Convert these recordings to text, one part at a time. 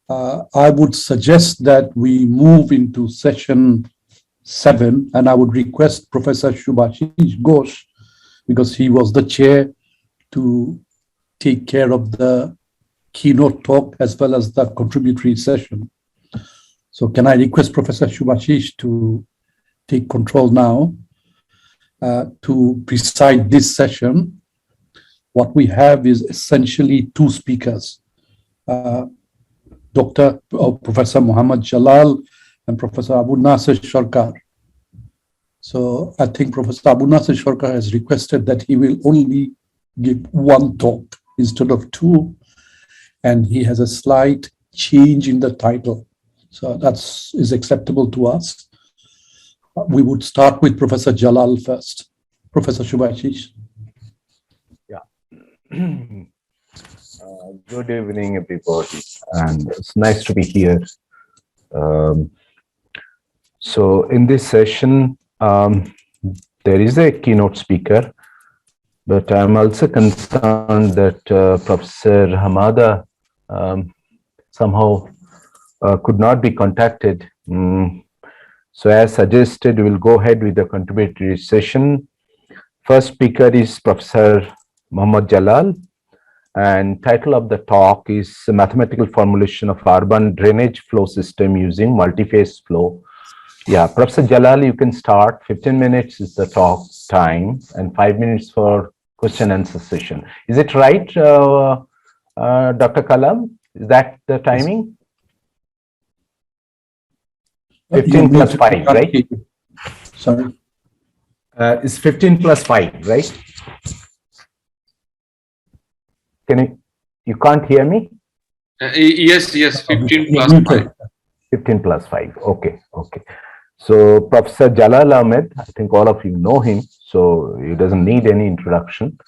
I would suggest that we move into session 7, and I would request Professor Shubhashish Ghosh, because he was the chair, to take care of the keynote talk as well as the contributory session. So can I request Professor Shubhashish to take control now to preside this session? What we have is essentially two speakers, Professor Muhammad Jalal and Professor Abu Nasir Sharkar. So I think Professor Abu Nasir Sharkar has requested that he will only give one talk instead of two, and he has a slight change in the title. So that is acceptable to us. We would start with Professor Jalal first. Professor Shubhashish. Yeah. Good evening, everybody, and it's nice to be here. So in this session, there is a keynote speaker, but I'm also concerned that Professor Hamada somehow could not be contacted. So as suggested, we'll go ahead with the contributory session. First speaker is Professor Muhammad Jalal, and title of the talk is Mathematical Formulation of Urban Drainage Flow System Using Multiphase Flow. Yeah, Professor Jalal, you can start. 15 minutes is the talk time and 5 minutes for question and answer session. Is it right, Dr. Kalam? Is that the timing? 15 plus 5, right? Sorry. It's 15 plus 5, right? You can't hear me? Yes, 15 plus 5. 15 plus 5, okay. So Professor Jalal Ahmed, I think all of you know him, so he doesn't need any introduction.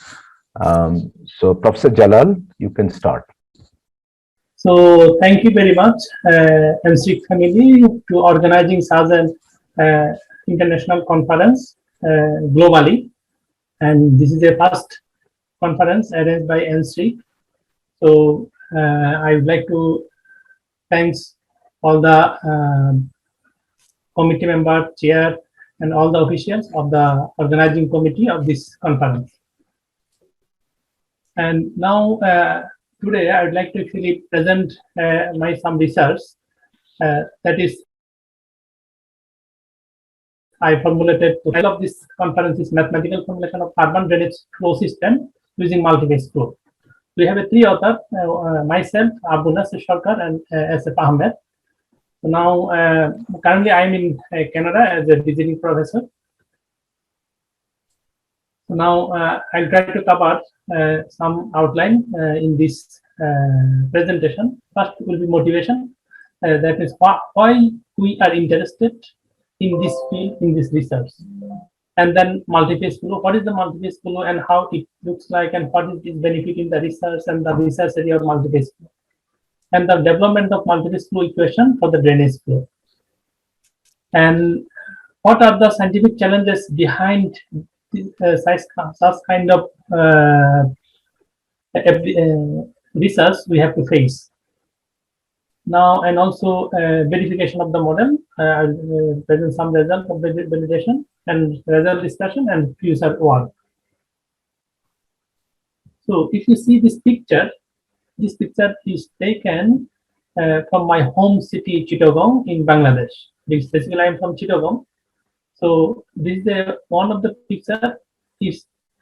So Professor Jalal, you can start. So thank you very much, ICNSEE family, to organizing such an international conference globally. And this is the first conference arranged by ICNSEE. So I would like to thanks all the committee member, chair, and all the officials of the organizing committee of this conference. And now, today, I would like to actually present some research that is I formulated. The title of this conference is Mathematical Formulation of Urban Drainage Flow System Using Multiphase Flow. We have three authors, myself, Abu Nasir Sharkar, and S.F. Ahmed. So now, currently I am in Canada as a visiting professor. So now I'll try to cover some outline in this presentation. First will be motivation. That is why we are interested in this field, in this research. And then multiphase flow. What is the multiphase flow and how it looks like, and what is its benefit in the research and the research area of multiphase flow. And the development of multiphase flow equation for the drainage flow. And what are the scientific challenges behind such kind of research we have to face. Now, and also verification of the model. I'll present some results of validation and result discussion and future work. So if you see this picture is taken from my home city, Chittagong, in Bangladesh. Basically, I am from Chittagong. So this is one of the picture.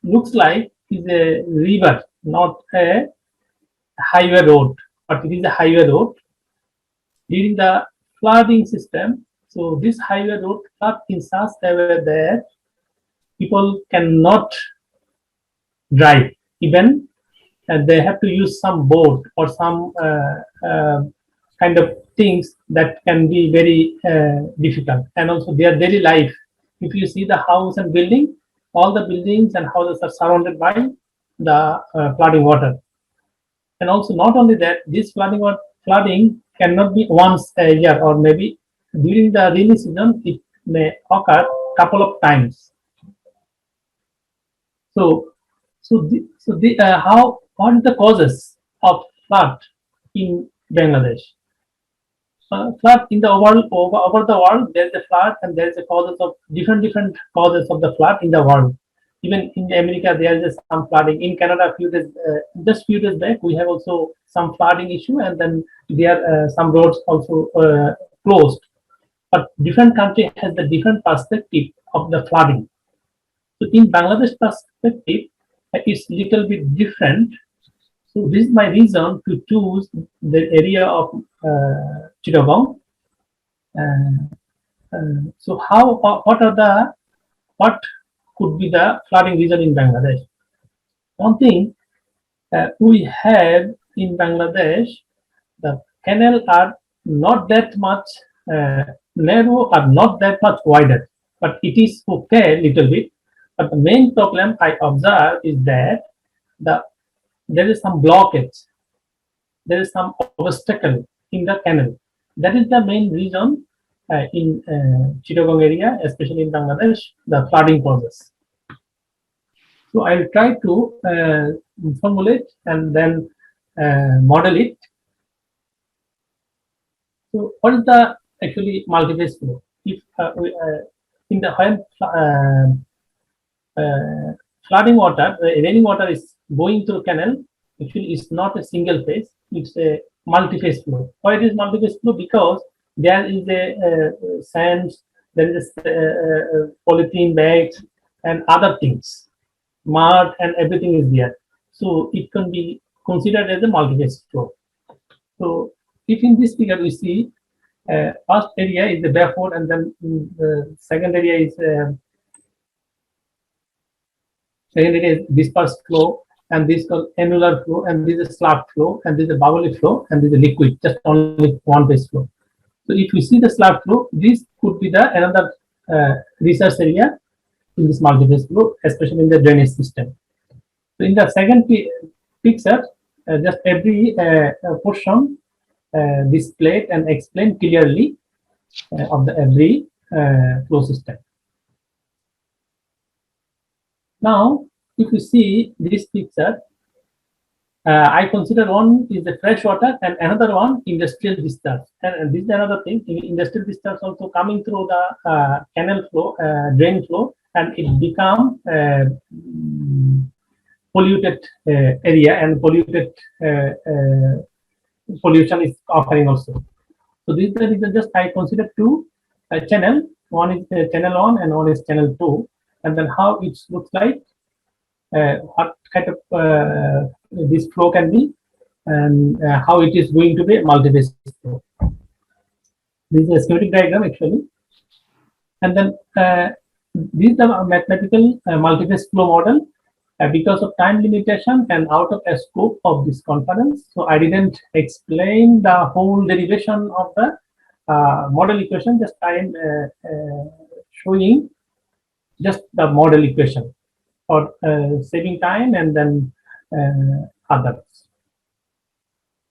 Looks like is a river, not a highway road, but it is a highway road. During the flooding system, so this highway road flood in such a way that people cannot drive. Even they have to use some boat or some kind of things that can be very difficult. And also their daily life. If you see the house and building, all the buildings and houses are surrounded by the flooding water. And also not only that, this flooding cannot be once a year, or maybe during the rainy season it may occur couple of times. So what is the causes of flood in Bangladesh? flood in the world, over the world, there is a flood, and there is a causes of different causes of the flood in the world. Even in America, there is some flooding. In Canada, just few days back, we have also some flooding issue, and then there some roads also closed. But different country has the different perspective of the flooding. So in Bangladesh perspective, it's little bit different. So this is my reason to choose the area of Chittagong. So what could be the flooding reason in Bangladesh? One thing we have in Bangladesh, the canals are not that much narrow or not that much wider, but it is okay little bit. But the main problem I observe is that there is some blockage, there is some obstacle in the canal. That is the main reason in Chittagong area, especially in Bangladesh, the flooding causes. So I'll try to formulate and then model it. So what is the actually multiphase flow? If in the flooding water, raining water is going through canal, actually it's not a single phase, it's a multiphase flow. Why it is multiphase flow? Because there is a sands, there is a polythene bags and other things, mud and everything is there. So it can be considered as a multiphase flow. So if in this figure we see first area is the barefoot, and then the second area is dispersed flow, and this is called annular flow, and this is slab flow, and this is a bubbly flow, and this is a liquid, just only one phase flow. So if we see the slab flow, this could be the another research area in this multiphase flow, especially in the drainage system. So in the second picture, just every portion displayed and explained clearly of the every flow system. Now, if you see this picture, I consider one is the fresh water and another one industrial discharge. And this is another thing. Industrial discharge also coming through the canal flow, drain flow, and it become polluted area, and polluted pollution is occurring also. So this is the reason just I consider two channel. One is channel 1 and one is channel 2, and then how it looks like, what kind of this flow can be, and how it is going to be multiphase flow. This is a schematic diagram actually, and then this is the mathematical multiphase flow model. Because of time limitation and out of a scope of this conference, so I didn't explain the whole derivation of the model equation. Just I am showing just the model equation for saving time, and then others.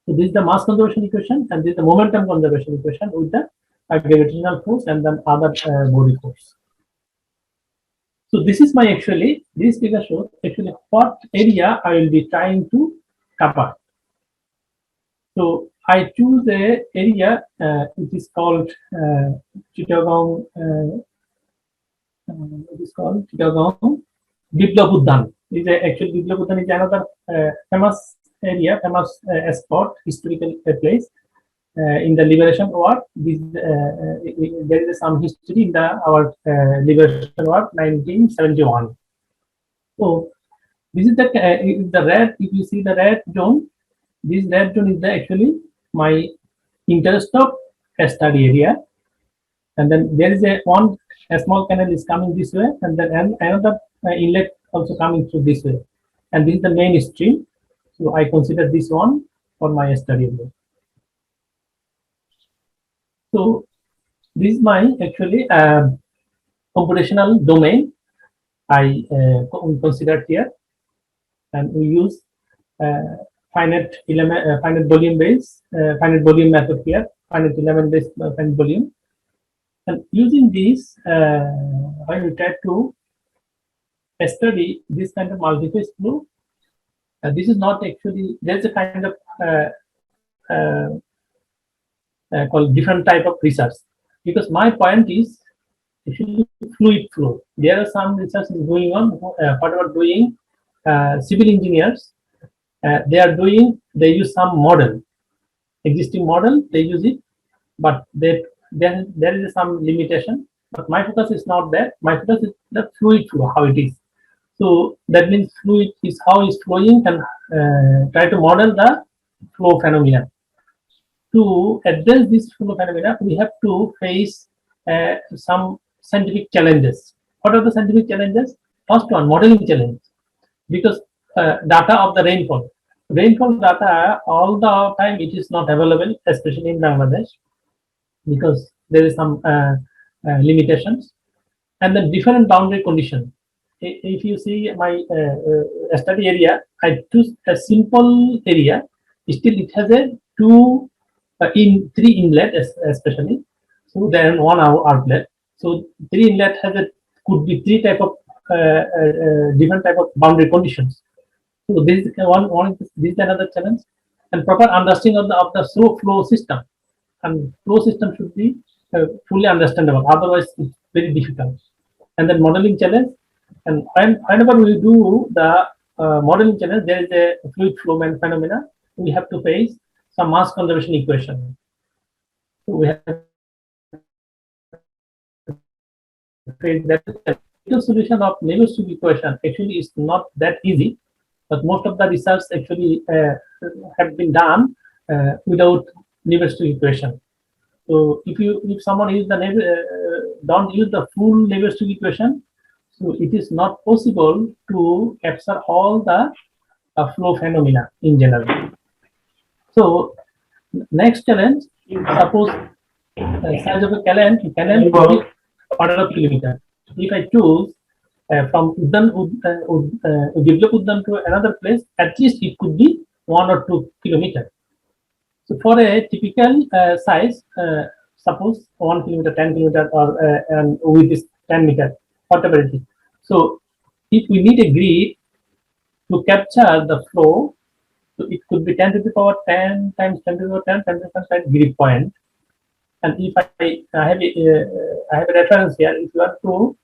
So this is the mass conservation equation, and this is the momentum conservation equation with the gravitational force and then other body force. So this is my this figure shows actually what area I will be trying to cover. So I choose a area which is called Chittagong. It is called Chittagong Biplab Udyan. Actually Biplab Udyan is another famous area, famous spot, historical place. In the liberation war, there is some history in our liberation war 1971. So this is the red. If you see the red zone, this red zone is actually my interest of study area, and then there is a small canal is coming this way, and then another inlet also coming through this way, and this is the main stream. So I consider this one for my study area. So this is my actually computational domain I considered here, and we use finite volume method here, finite element based finite volume, and using this when we try to study this kind of multiphase flow. This is not actually, there's a kind of called different type of research, because my point is actually fluid flow. There are some research is going on. Whatever doing civil engineers, they use some model, existing model, they use it, but then there is some limitation. But my focus is not that. My focus is the fluid flow, how it is. So that means fluid is how it's flowing, and try to model the flow phenomena. To address this flow phenomena, we have to face some scientific challenges. What are the scientific challenges? First one, modeling challenge, because data of the rainfall data all the time it is not available, especially in Bangladesh, because there is some limitations, and the different boundary conditions. If you see my study area, I choose a simple area. Still, it has a three inlet especially. So then one outlet. So three inlet could be three type of different type of boundary conditions. So this is this is another challenge, and proper understanding of the flow system. And flow system should be fully understandable. Otherwise, it's very difficult. And then modeling challenge. And whenever we do the modeling challenge, there is a fluid flow phenomena. We have to face some mass conservation equation. So we have to face that. The solution of Navier-Stokes equation actually is not that easy, but most of the research actually have been done without Navier-Stokes equation. So if someone use don't use the full Navier-Stokes equation, so it is not possible to capture all the flow phenomena in general. So next challenge, suppose size of a canal will be order of kilometer. If I choose from Develop Uddan to another place, at least it could be 1 or 2 kilometers. So for a typical size, suppose 1 kilometer, 10 kilometer, or and with this 10 meter, whatever it is. So if we need a grid to capture the flow, so it could be 10 to the power 10 times 10 to the power 10 times 10 times grid point. And if I have a reference here, if you want to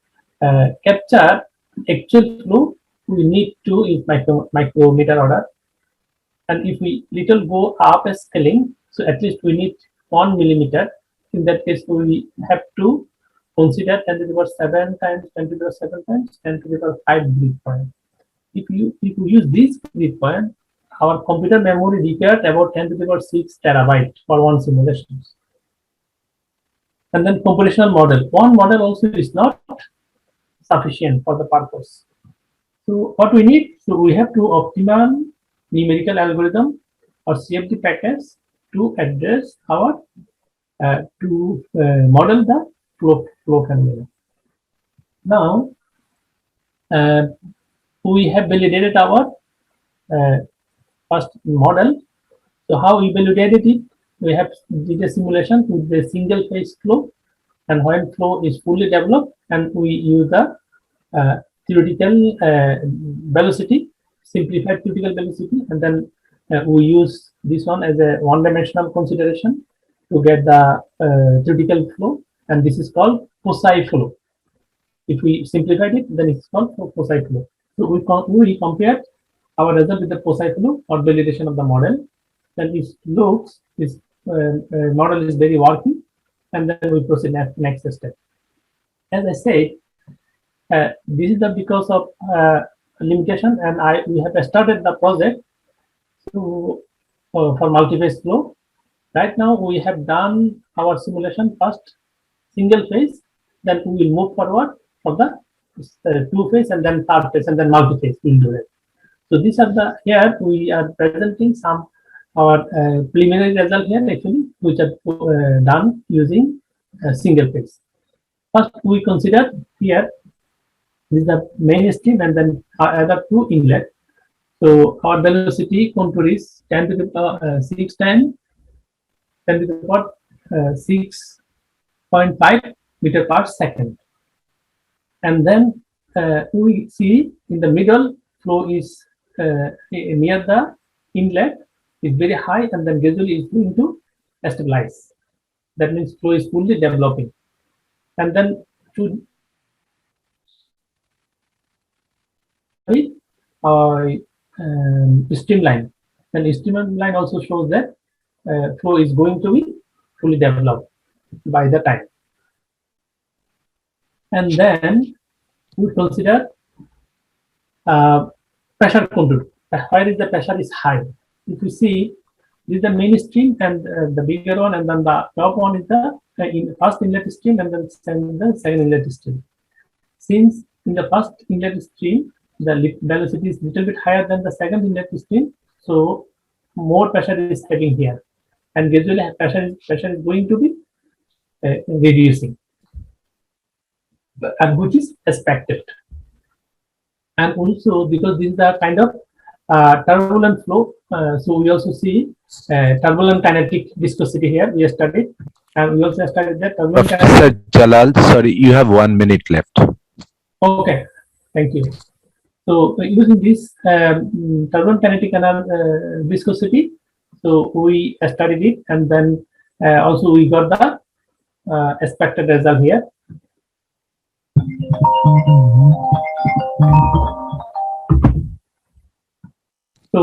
capture actual flow, we need to use micrometer order. And if we little go up a scaling, so at least we need 1 millimeter. In that case, we have to consider 10 to the power 7 times 10 to the power 7 times 10 to the power 5 grid point. If you use this grid point, our computer memory required about 10 to the power 6 terabyte for one simulation. And then computational model. One model also is not sufficient for the purpose. So what we need, so we have to optimal numerical algorithm or CFD package to address our model the flow phenomena. Now we have validated our first model. So how we validated it? We have did a simulation with the single phase flow, and when flow is fully developed, and we use the theoretical velocity, simplified theoretical velocity, and then we use this one as a one-dimensional consideration to get the theoretical flow, and this is called Poisson flow. If we simplified it, then it's called Poisson flow. So we compared our result with the Poisson flow or validation of the model. Then it looks this model is very working, and then we proceed next step. As I said, this is because of limitation, and we have started the project for multiphase flow. Right now we have done our simulation first single phase, then we will move forward for the two phase, and then third phase, and then multiphase we will do it. So these are here we are presenting some our preliminary result here actually, which are done using single phase. First we consider here this is the main stream, and then other two inlet. So our velocity contour is 10 to the power 6 times 10 to the power 6.5 meter per second. And then we see in the middle flow is near the inlet is very high, and then gradually is going to stabilize. that means flow is fully developing. And then to streamline, and streamline also shows that flow is going to be fully developed by the time. And then we consider pressure control. Where is the pressure is high? If you see, this is the main stream and the bigger one, and then the top one is the first inlet stream, and then the second inlet stream. Since in the first inlet stream, the velocity is little bit higher than the second inlet stream, so more pressure is having here, and gradually pressure is going to be reducing, and which is expected. And also because this is the kind of turbulent flow, so we also see turbulent kinetic viscosity here. We studied, and we also studied that turbulent. Professor Jalal, sorry, you have 1 minute left. Okay, thank you. So using this turbulent kinetic viscosity, so we studied it, and then also we got the expected result here. So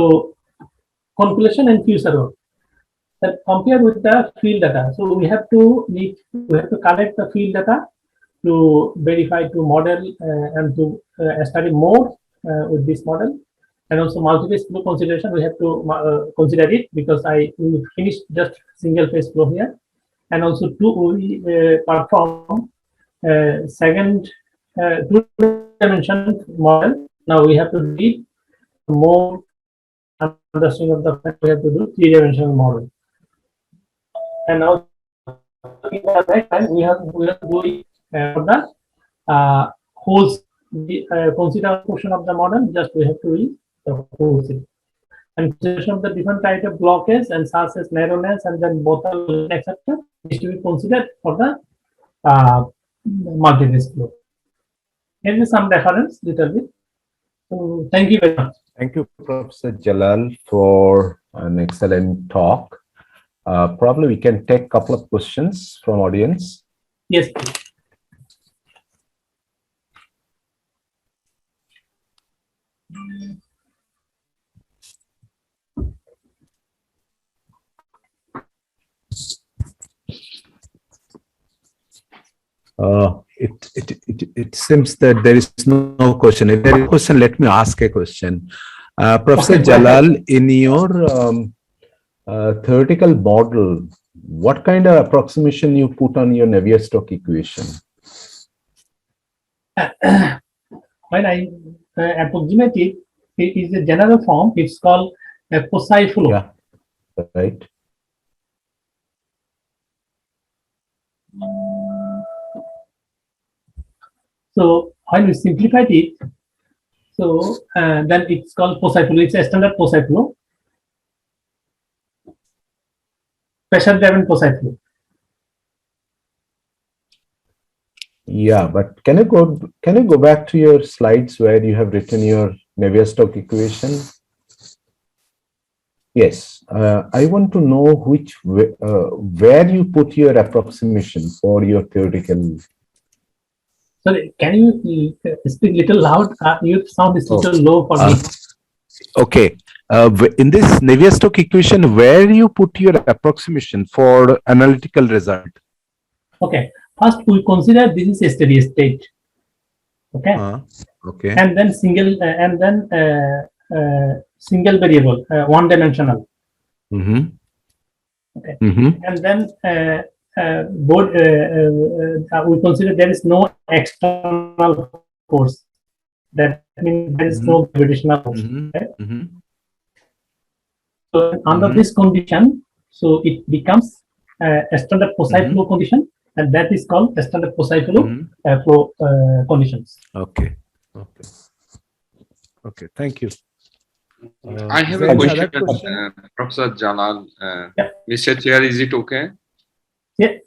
calculation and future work. That compare with the field data. So we have to collect the field data to verify, to model, and to study more with this model. And also multiphase flow consideration, we have to consider it, because we finished just single phase flow here. And also we perform second two-dimensional model. Now we have to read more understanding of the fact we have to do three-dimensional model. And now in the right time we have to do it for the whole. Consider a portion of the model, just we have to read the whole thing. And consideration of the different type of blockage and such as narrowness and then bottleneck, etc., is to be considered for the multiphase flow. Here is some reference little bit. So thank you very much. Thank you, Professor Jalal, for an excellent talk. Probably we can take a couple of questions from audience. Yes, please. It seems that there is no question. If there is a question, let me ask a question. Professor Okay, Jalal, in your theoretical model, what kind of approximation you put on your Navier-Stokes equation? When I approximate it, it is a general form. It's called a Poisson flow. Yeah, right. So when we simplified it, so then it's called Poisson flow. It's a standard Poisson flow, pressure-driven Poisson flow. Yeah, but can you go back to your slides where you have written your Navier-Stokes equation? Yes, I want to know where you put your approximation for your theoretical. Sorry, can you speak little loud? Your sound is little low for me. Okay. In this Navier-Stokes equation, where you put your approximation for analytical result? Okay. First, we consider this is a steady state. Okay. Okay. And then single variable, one-dimensional. Mm-hmm. Okay. Mm-hmm. And then we consider there is no external force. That means there is no gravitational force. Mm-hmm. Okay? Mm-hmm. So under this condition, so it becomes a standard Poisson flow condition, and that is called a standard Poisson flow flow conditions. Okay. Okay. Okay. Thank you. I have a question, Professor Jalal. Yeah. Mr. Chair, is it okay? Yeah.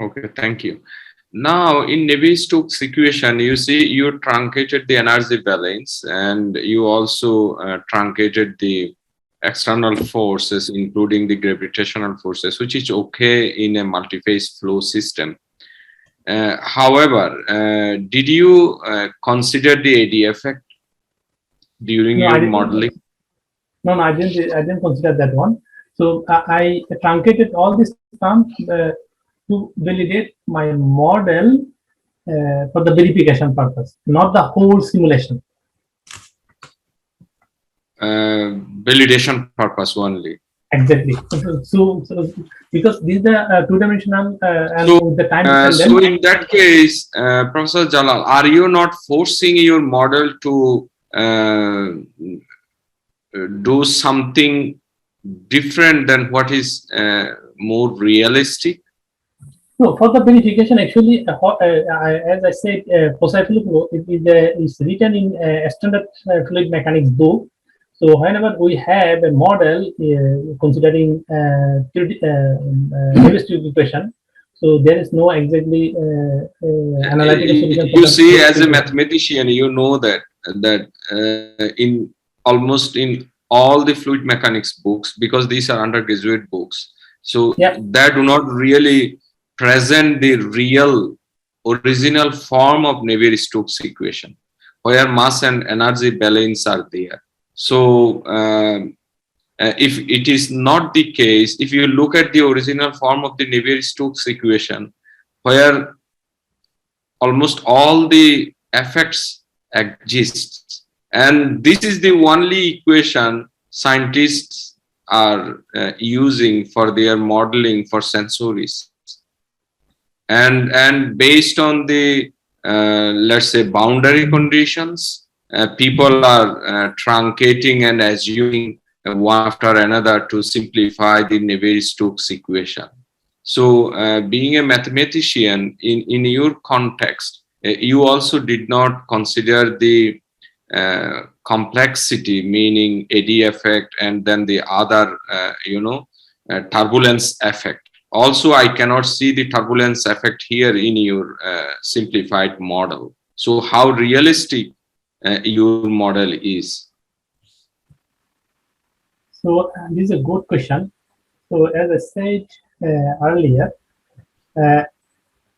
Okay, thank you. Now, in Navier-Stokes equation, you see you truncated the energy balance, and you also truncated the external forces, including the gravitational forces, which is okay in a multiphase flow system. However, did you consider the AD effect during your modeling? No, I didn't consider that one. So I truncated all this term to validate my model for the verification purpose, not the whole simulation. Validation purpose only. Exactly. So because these are two-dimensional and So, the time so in that case, Professor Jalal, are you not forcing your model to do something different than what is more realistic? No, for the verification, actually, as I said, Poseidon flow is written in standard fluid mechanics book. So whenever we have a model considering heuristic equation, so there is no exactly analytical solution. You see, as a mathematician, you know that in almost in all the fluid mechanics books, because these are undergraduate books, so they do not really present the real original form of Navier-Stokes equation, where mass and energy balance are there. So if it is not the case, if you look at the original form of the Navier-Stokes equation, where almost all the effects exist, and this is the only equation scientists are using for their modeling for sensories, and based on the let's say boundary conditions, people are truncating and assuming one after another to simplify the Navier-Stokes equation. So being a mathematician, in your context, you also did not consider the complexity, meaning AD effect, and then the other, turbulence effect. Also, I cannot see the turbulence effect here in your simplified model. So how realistic your model is? So this is a good question. So as I said earlier,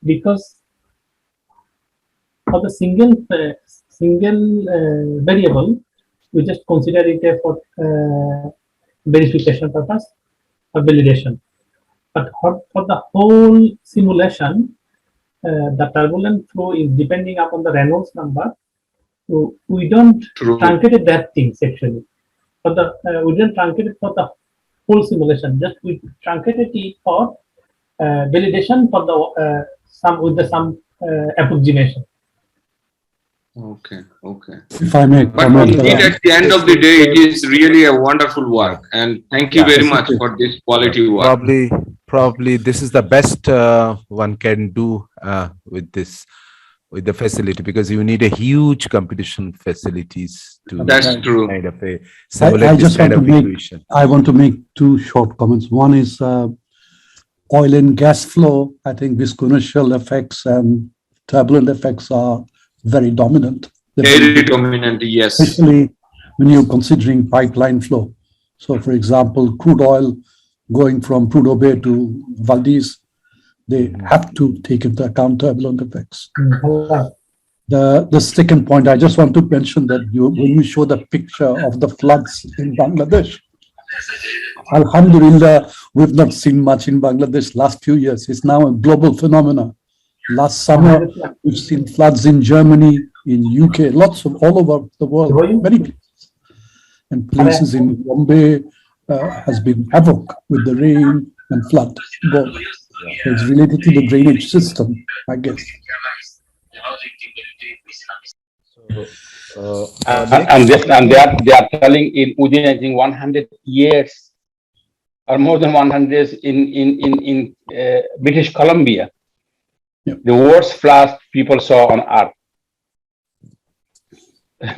because for the single variable, we just consider it for verification purpose or validation. But for the whole simulation, the turbulent flow is depending upon the Reynolds number. So we don't truncate that things actually. For the we don't truncate it for the whole simulation. Just we truncated it for validation for the some approximation. Okay. If I may But comment, indeed, at the end of the day, it is really a wonderful work, and thank you very much for this quality work. Probably this is the best one can do with the facility, because you need a huge computation facilities to That's true. kind of a simulate this kind of equation. I want to make two short comments. One is oil and gas flow. I think viscoinertial effects and turbulent effects are very dominant. Very dominant, yes. Especially when you're considering pipeline flow. So, for example, crude oil going from Prudhoe Bay to Valdez, they have to take into account turbulent effects. The second point, I just want to mention that when you show the picture of the floods in Bangladesh, Alhamdulillah, we've not seen much in Bangladesh last few years. It's now a global phenomenon. Last summer, we've seen floods in Germany, in UK, lots of all over the world, many places. And places in Bombay has been havoc with the rain and flood. Both. So it's related to the drainage system, I guess. And they are telling within I think 100 years or more than 100 years in British Columbia, the worst floods people saw on Earth.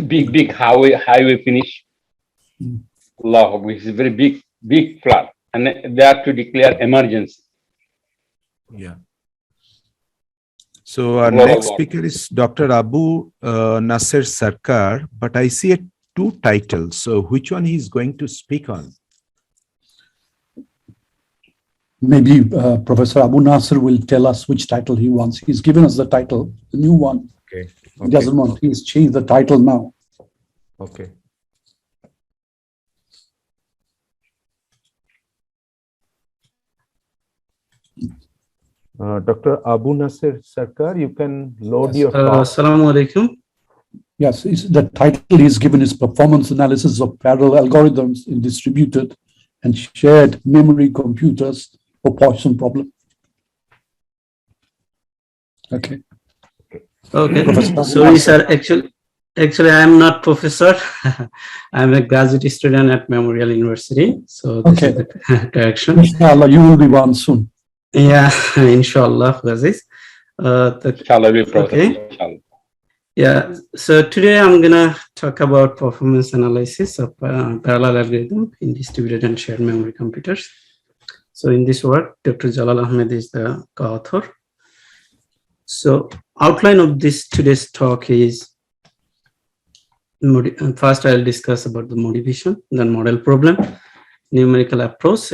Big highway finish. Allah, which is a very big flood, and they have to declare emergency. Yeah. So our next speaker is Dr. Abu Nasser Sarkar, but I see a two titles. So which one he's going to speak on? Maybe Professor Abu Nasser will tell us which title he wants. He's given us the title, the new one. Okay. He doesn't want, he's changed the title now. Okay. Dr. Abu Nasser Sarkar, you can load your talk. Assalamu alaikum. Yes, the title he's given is Performance Analysis of Parallel Algorithms in Distributed and Shared Memory Computers for Poisson Problem. Okay. Okay. Professor Sorry, sir. Actually, I am not professor. I am a graduate student at Memorial University. So this is the correction. Inshallah, you will be one soon. Yeah, inshallah, Aziz. Okay. Yeah, so today I'm gonna talk about performance analysis of parallel algorithm in distributed and shared memory computers. So in this work, Dr. Jalal Ahmed is the co-author. So outline of today's talk is, first I'll discuss about the motivation, then model problem, numerical approach,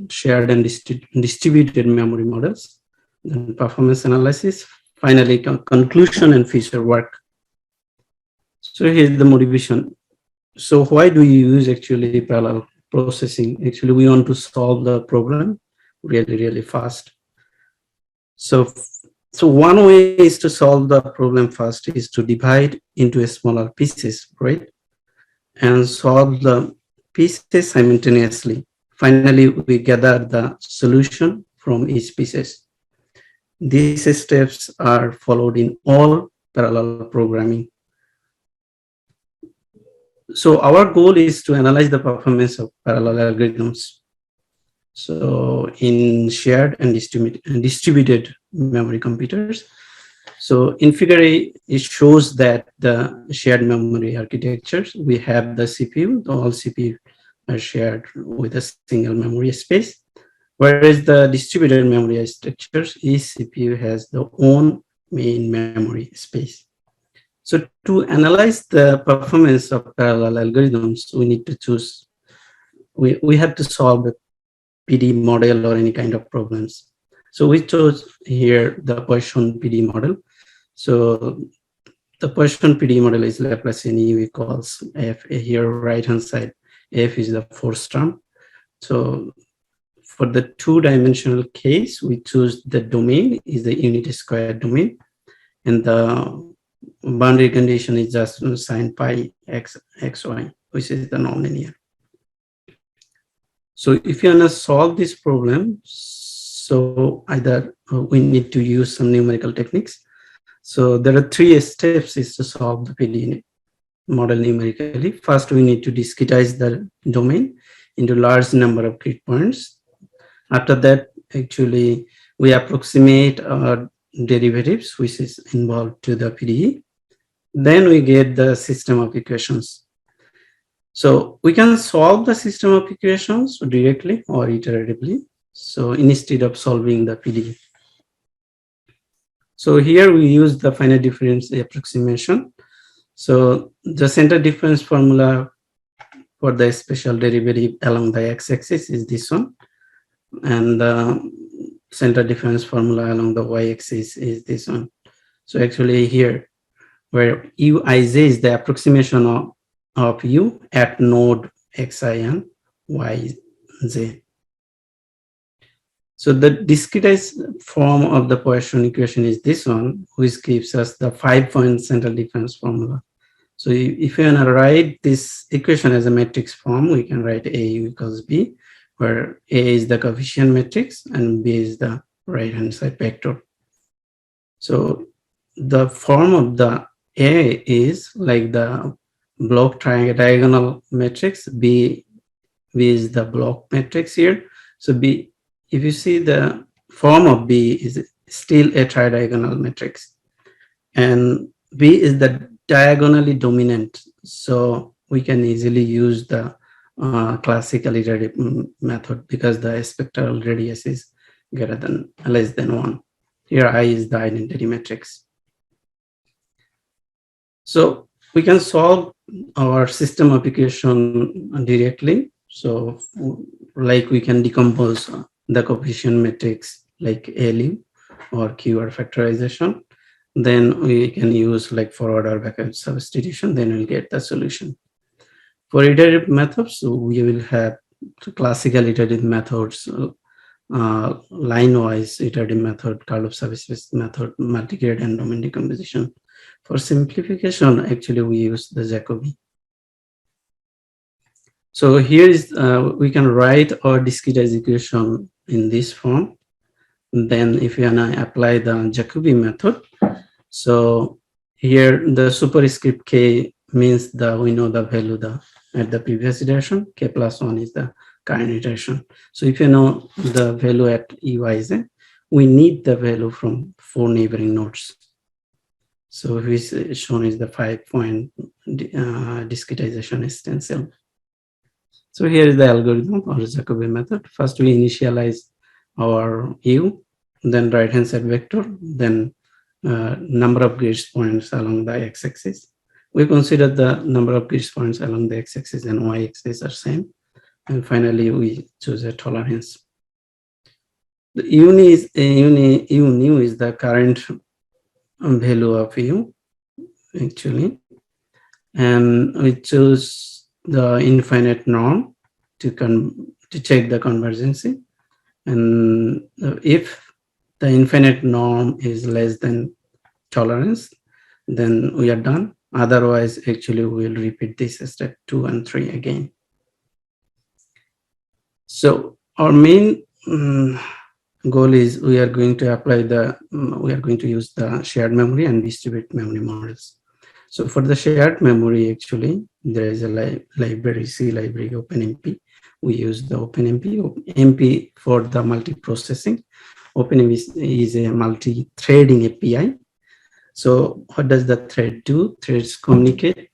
shared and distributed memory models, then performance analysis, finally conclusion and future work. So here's the motivation. So why do we use actually parallel processing? Actually, we want to solve the problem really fast. So one way is to solve the problem fast is to divide into smaller pieces, right? And solve the pieces simultaneously. Finally, we gather the solution from each pieces. These steps are followed in all parallel programming. So our goal is to analyze the performance of parallel algorithms. So in shared and distributed memory computers. So in figure A, it shows that the shared memory architectures, we have the CPU, all CPU are shared with a single memory space. Whereas the distributed memory architectures, each CPU has their own main memory space. So to analyze the performance of parallel algorithms, we need to choose, we have to solve a PD model or any kind of problems. So we chose here the Poisson PD model. So the Poisson PD model is Laplacian E equals F. Here, right hand side, F is the force term. So for the two-dimensional case, we choose the domain is the unit square domain, and the boundary condition is just sin pi xy, which is the nonlinear. So if you want to solve this problem, so either we need to use some numerical techniques. So there are 3 steps is to solve the PD model numerically. First, we need to discretize the domain into large number of grid points. After that, actually, we approximate our derivatives, which is involved to the PDE. Then we get the system of equations. So we can solve the system of equations directly or iteratively. So instead of solving the PDE. So here we use the finite difference approximation. So the center difference formula for the special derivative along the x-axis is this one. And the center difference formula along the y-axis is this one. So actually here, where uij is the approximation of u at node xi and yj. So the discretized form of the Poisson equation is this one, which gives us the 5-point center difference formula. So if you want to write this equation as a matrix form, we can write A equals B, where A is the coefficient matrix and B is the right-hand side vector. So the form of the A is like the block triangle diagonal matrix. B is the block matrix here. So B, if you see the form of B is still a tridiagonal matrix. And B is the diagonally dominant. So we can easily use the classical iterative method because the spectral radius is greater than less than 1. Here I is the identity matrix. So we can solve our system application directly. So like we can decompose the coefficient matrix like ALU or QR factorization. Then we can use like forward or backward substitution, then we'll get the solution. For iterative methods, we will have classical iterative methods, line-wise iterative method, Karlov subspace method, multi-grade and domain decomposition. For simplification, actually we use the Jacobi. So here is, we can write our discretized equation in this form. And then if you wanna apply the Jacobi method, so here the superscript k means we know the value at the previous iteration, k plus 1 is the current iteration. So if you know the value at EYZ, we need the value from 4 neighboring nodes. So which is shown is the 5-point discretization stencil. So here is the algorithm or Jacobi method. First we initialize our U, then right hand side vector, then number of grid points along the x-axis. We consider the number of grid points along the x-axis and y-axis are same. And finally, we choose a tolerance. The U new is the current value of U, actually. And we choose the infinite norm to check the convergency. And if the infinite norm is less than tolerance, then we are done. Otherwise, actually, we will repeat this step 2 and 3 again. So our main goal is we are going to apply we are going to use the shared memory and distributed memory models. So for the shared memory, actually, there is a library, C library, OpenMP. We use the OpenMP, MP for the multi-processing. OpenMP is a multi-threading API. So what does the thread do? Threads communicate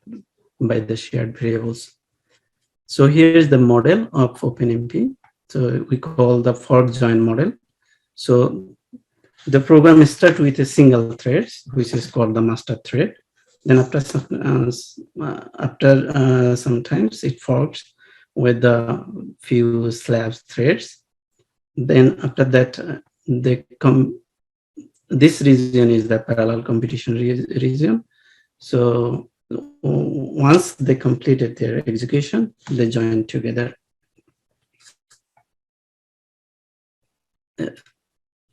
by the shared variables. So here is the model of OpenMP. So we call the fork join model. So the program starts with a single thread, which is called the master thread. Then after sometimes it forks with the few slab threads. Then after that, they come. This region is the parallel competition region. So once they completed their execution, they join together.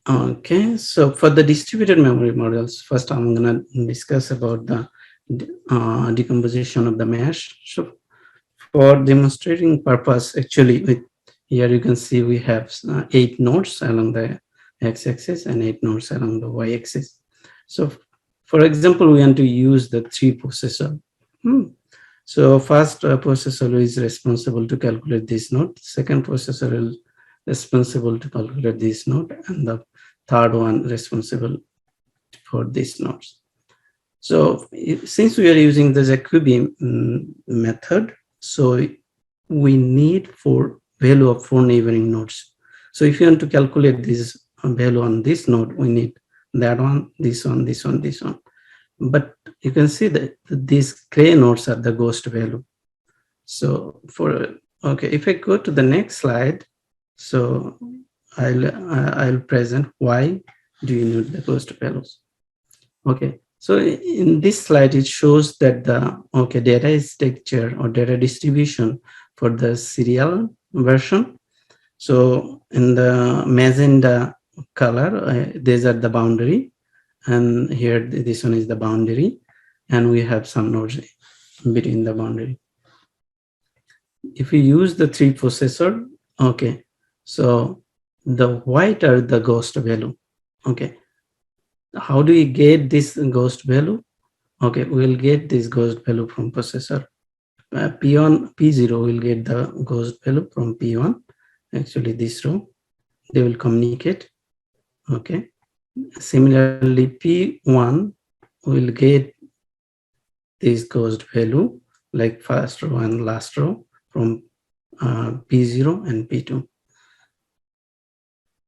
Okay, so for the distributed memory models, first I'm going to discuss about the decomposition of the mesh. So for demonstrating purpose, actually, here you can see we have 8 nodes along the x-axis and 8 nodes along the y-axis. So for example, we want to use the 3 processor. So first processor is responsible to calculate this node. Second processor is responsible to calculate this node, and the third one responsible for these nodes. So since we are using the Jacobi method, so we need value of 4 neighboring nodes. So if you want to calculate this value on this node, we need that one, this one, this one, this one. But you can see that these gray nodes are the ghost value. So if I go to the next slide, so I'll present why do you need the ghost values. Okay, so in this slide, it shows that the data structure or data distribution for the serial version. So in the magenta color, these are the boundary, and here this one is the boundary, and we have some nodes between the boundary. If we use the 3 processor, okay, so the white are the ghost value. Okay, how do we get this ghost value? Okay, we'll get this ghost value from processor. P0 will get the ghost value from P1. Actually, this row, they will communicate. Okay, similarly, P1 will get this ghost value like first row and last row from P0 and P2.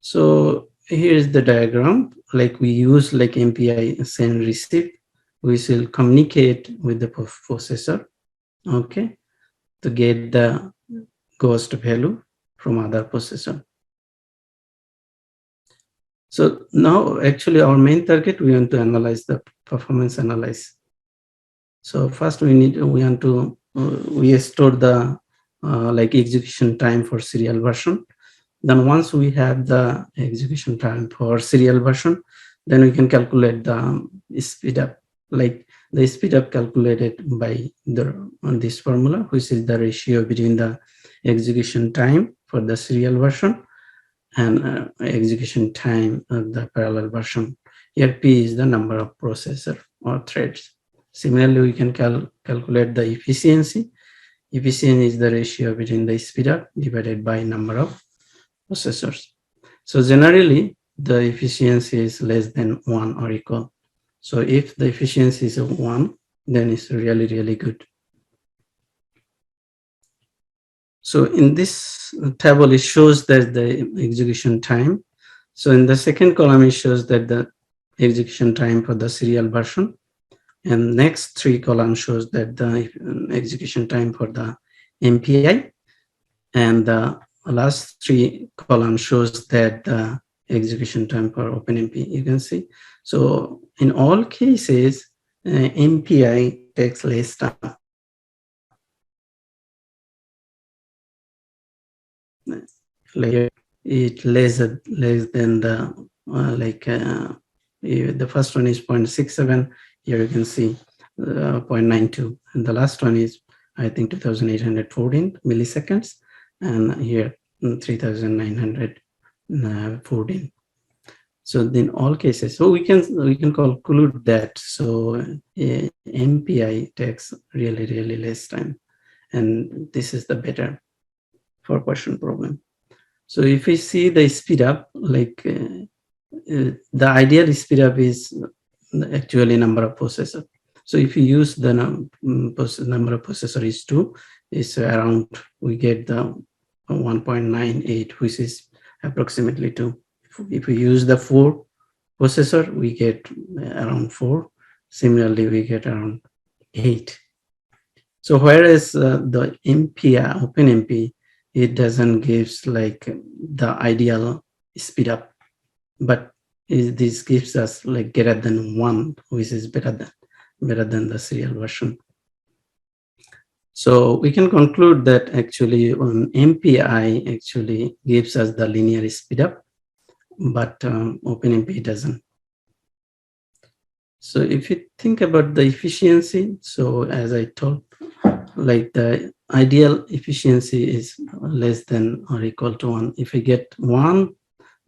So here is the diagram. Like we use like MPI send receive. we will communicate with the processor, okay, to get the ghost value from other processor. So now actually our main target, we want to analyze the performance analysis. So first we want to we store the like execution time for serial version. Then once we have the execution time for serial version, then we can calculate the speed up, like the speed up calculated by this formula, which is the ratio between the execution time for the serial version and execution time of the parallel version. Here P is the number of processor or threads. Similarly, we can calculate the efficiency. Efficiency is the ratio between the speed up divided by number of processors. So generally, the efficiency is less than 1 or equal. So if the efficiency is 1, then it's really, really good. So in this table, it shows that the execution time. So in the second column, it shows that the execution time for the serial version. And next 3 columns shows that the execution time for the MPI. And the last 3 columns shows that the execution time for OpenMP, you can see. So in all cases, MPI takes less time. Like it less than the the first one is 0.67. Here you can see 0.92, and the last one is I think 2,814 milliseconds, and here 3,914. So in all cases, so we can conclude that so MPI takes really less time, and this is the better for question problem. So if we see the speed up, like the ideal speed up is actually number of processor. So if you use the number of processor is 2, is around, we get the 1.98, which is approximately 2. If we use the 4 processor, we get around 4. Similarly, we get around 8. So whereas the MPI, OpenMP, it doesn't gives like the ideal speed up, but this gives us like greater than 1, which is better than the serial version. So we can conclude that actually on MPI actually gives us the linear speed up, but OpenMP doesn't. So if you think about the efficiency, so as I told, like the ideal efficiency is less than or equal to 1. If we get 1,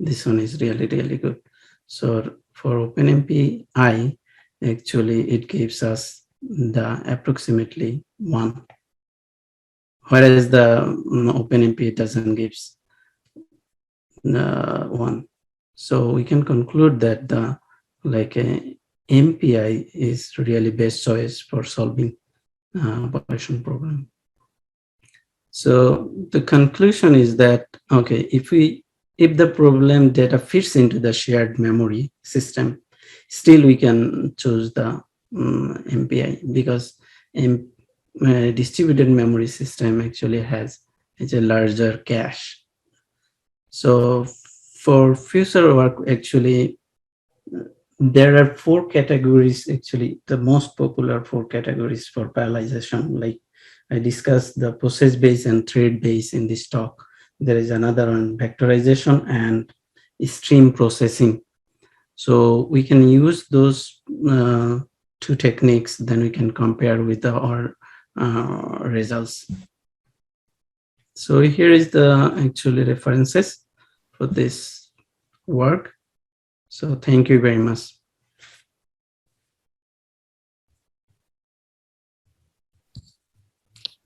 this one is really good. So for OpenMP I, actually it gives us the approximately 1, whereas the OpenMP doesn't gives 1. So we can conclude that the like a MPI is really best choice for solving population problem. So the conclusion is that, okay, if the problem data fits into the shared memory system, still we can choose the MPI, because distributed memory system actually has a larger cache. So for future work, actually, there are 4 categories, actually, the most popular 4 categories for parallelization. Like I discussed the process-based and thread-based in this talk. There is another one, vectorization and stream processing. So we can use those 2 techniques, then we can compare with our results. So here is the actually references for this work. So thank you very much.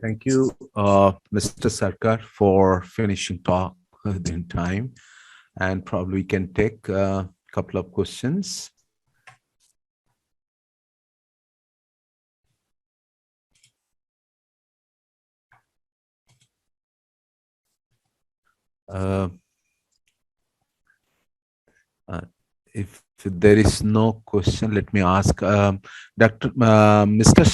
Thank you, Mr. Sarkar, for finishing talk in time. And probably we can take a couple of questions. If If there is no question, let me ask Mr.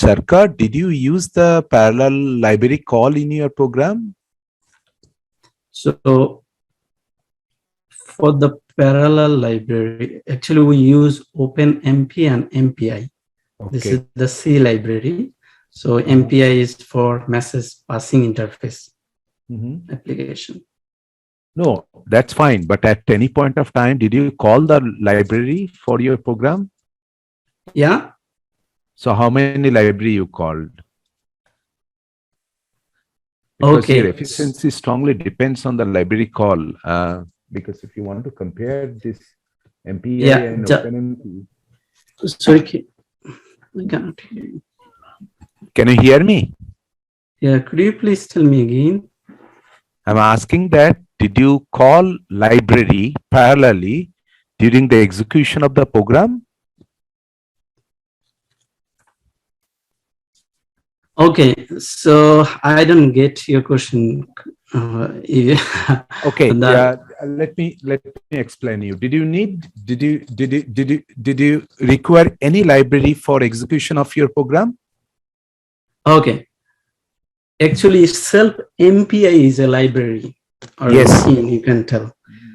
Sarkar, did you use the parallel library call in your program? So for the parallel library, actually we use OpenMP and MPI. This is the C library. So MPI is for message passing interface application. No, that's fine. But at any point of time, did you call the library for your program? Yeah. So how many library you called? Because your efficiency strongly depends on the library call. Because if you want to compare this MPI and OpenMP. Sorry, I cannot hear you. Can you hear me? Yeah, could you please tell me again? I'm asking that, did you call library parallelly during the execution of the program? Okay, so I don't get your question. Okay, let me explain you. Did you require any library for execution of your program? Okay. Actually, self MPI is a library or routine, you can tell.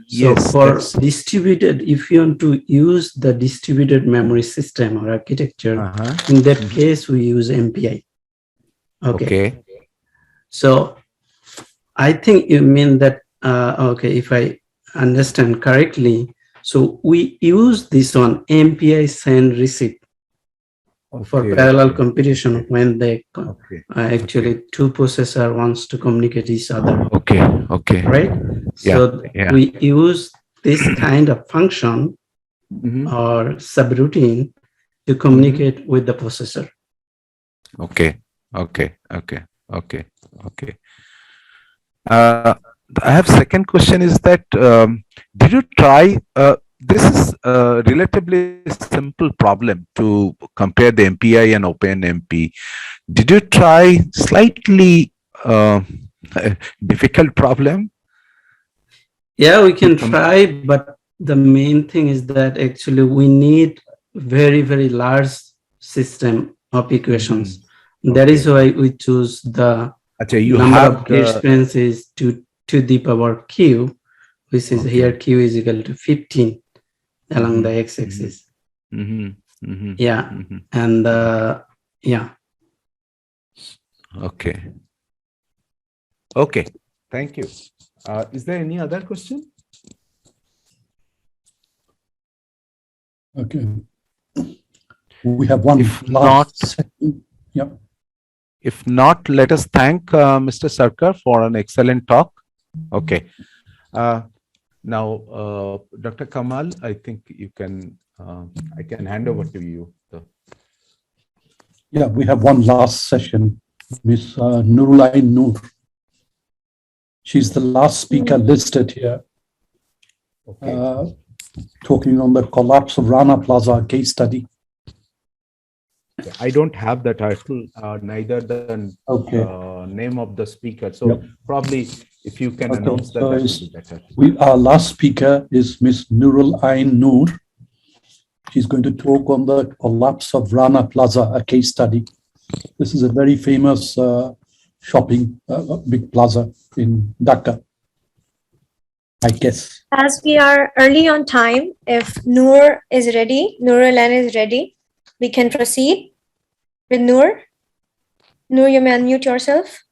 So for distributed, if you want to use the distributed memory system or architecture, in that case, we use MPI. Okay. So I think you mean that, okay, if I understand correctly, so we use this one MPI send receive for parallel computation when they actually two processor wants to communicate each other. Okay. Right? So we use this kind of function or subroutine to communicate with the processor. Okay. I have second question is that, did you try, this is a relatively simple problem to compare the MPI and OpenMP. Did you try slightly difficult problem? Yeah, we can try, but the main thing is that actually we need very, very large system of equations. That is why we choose the number of gate spans is 2 to the power q, which is here q is equal to 15 along the x-axis. And Okay, thank you. Is there any other question? Okay. We have one last second. Yeah. If not, let us thank Mr. Sarkar for an excellent talk. Okay. Now, Dr. Kamal, I think you can, I can hand over to you. Yeah, we have one last session. Ms. Nurulain Noor. She's the last speaker listed here. Talking on the collapse of Rana Plaza case study. I don't have the title, neither the name of the speaker. So probably if you can announce that, that would be better. Our last speaker is Ms. Nurulain Noor. She's going to talk on the collapse of Rana Plaza, a case study. This is a very famous shopping big plaza in Dhaka, I guess. As we are early on time, if Noor is ready, Nurulain is ready, we can proceed with Noor. Noor, you may unmute yourself.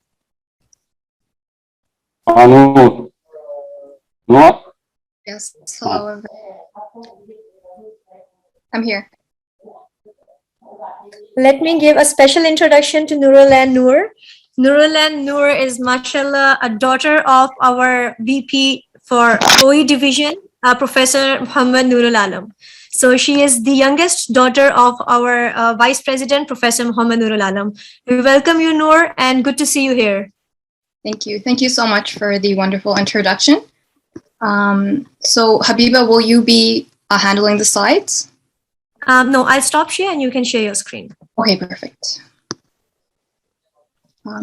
Noor. Noor? Yes, hello. I'm here. Let me give a special introduction to Nurulain Noor. Nurulain Noor is, mashallah, a daughter of our VP for OE division, Professor Muhammad Nurul Alam. So she is the youngest daughter of our Vice President, Professor Muhammad Nurul Alam. We welcome you, Noor, and good to see you here. Thank you. Thank you so much for the wonderful introduction. So Habiba, will you be handling the slides? No, I'll stop share and you can share your screen. Okay, perfect.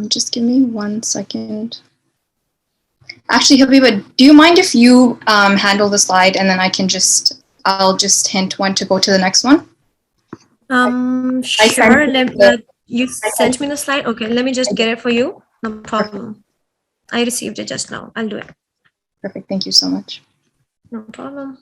Just give me 1 second. Actually, Habiba, do you mind if you handle the slide and then I can just I'll just hint when to go to the next one. Sure. You sent me the slide. Okay, let me just get it for you. No problem. I received it just now. I'll do it. Perfect. Thank you so much. No problem.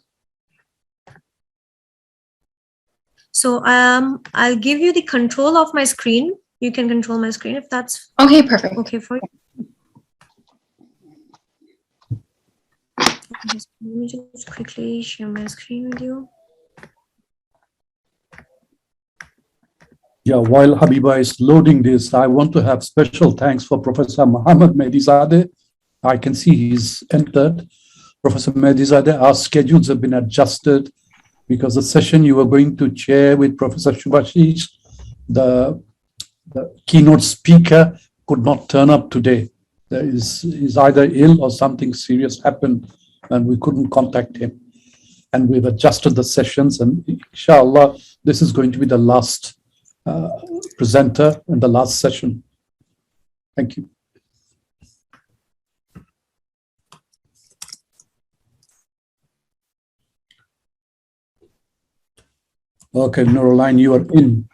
So I'll give you the control of my screen. You can control my screen if that's okay. Perfect. Okay for you. Let me just quickly share my screen with you. Yeah, while Habiba is loading this, I want to have special thanks for Professor Mohammed Mehdi. I can see he's entered. Professor Mehdi, our schedules have been adjusted because the session you were going to chair with Professor Shubhashish, the keynote speaker, could not turn up today. He's either ill or something serious happened and we couldn't contact him. And we've adjusted the sessions, and inshallah, this is going to be the last presenter in the last session. Thank you. Okay, Noraline, you are in.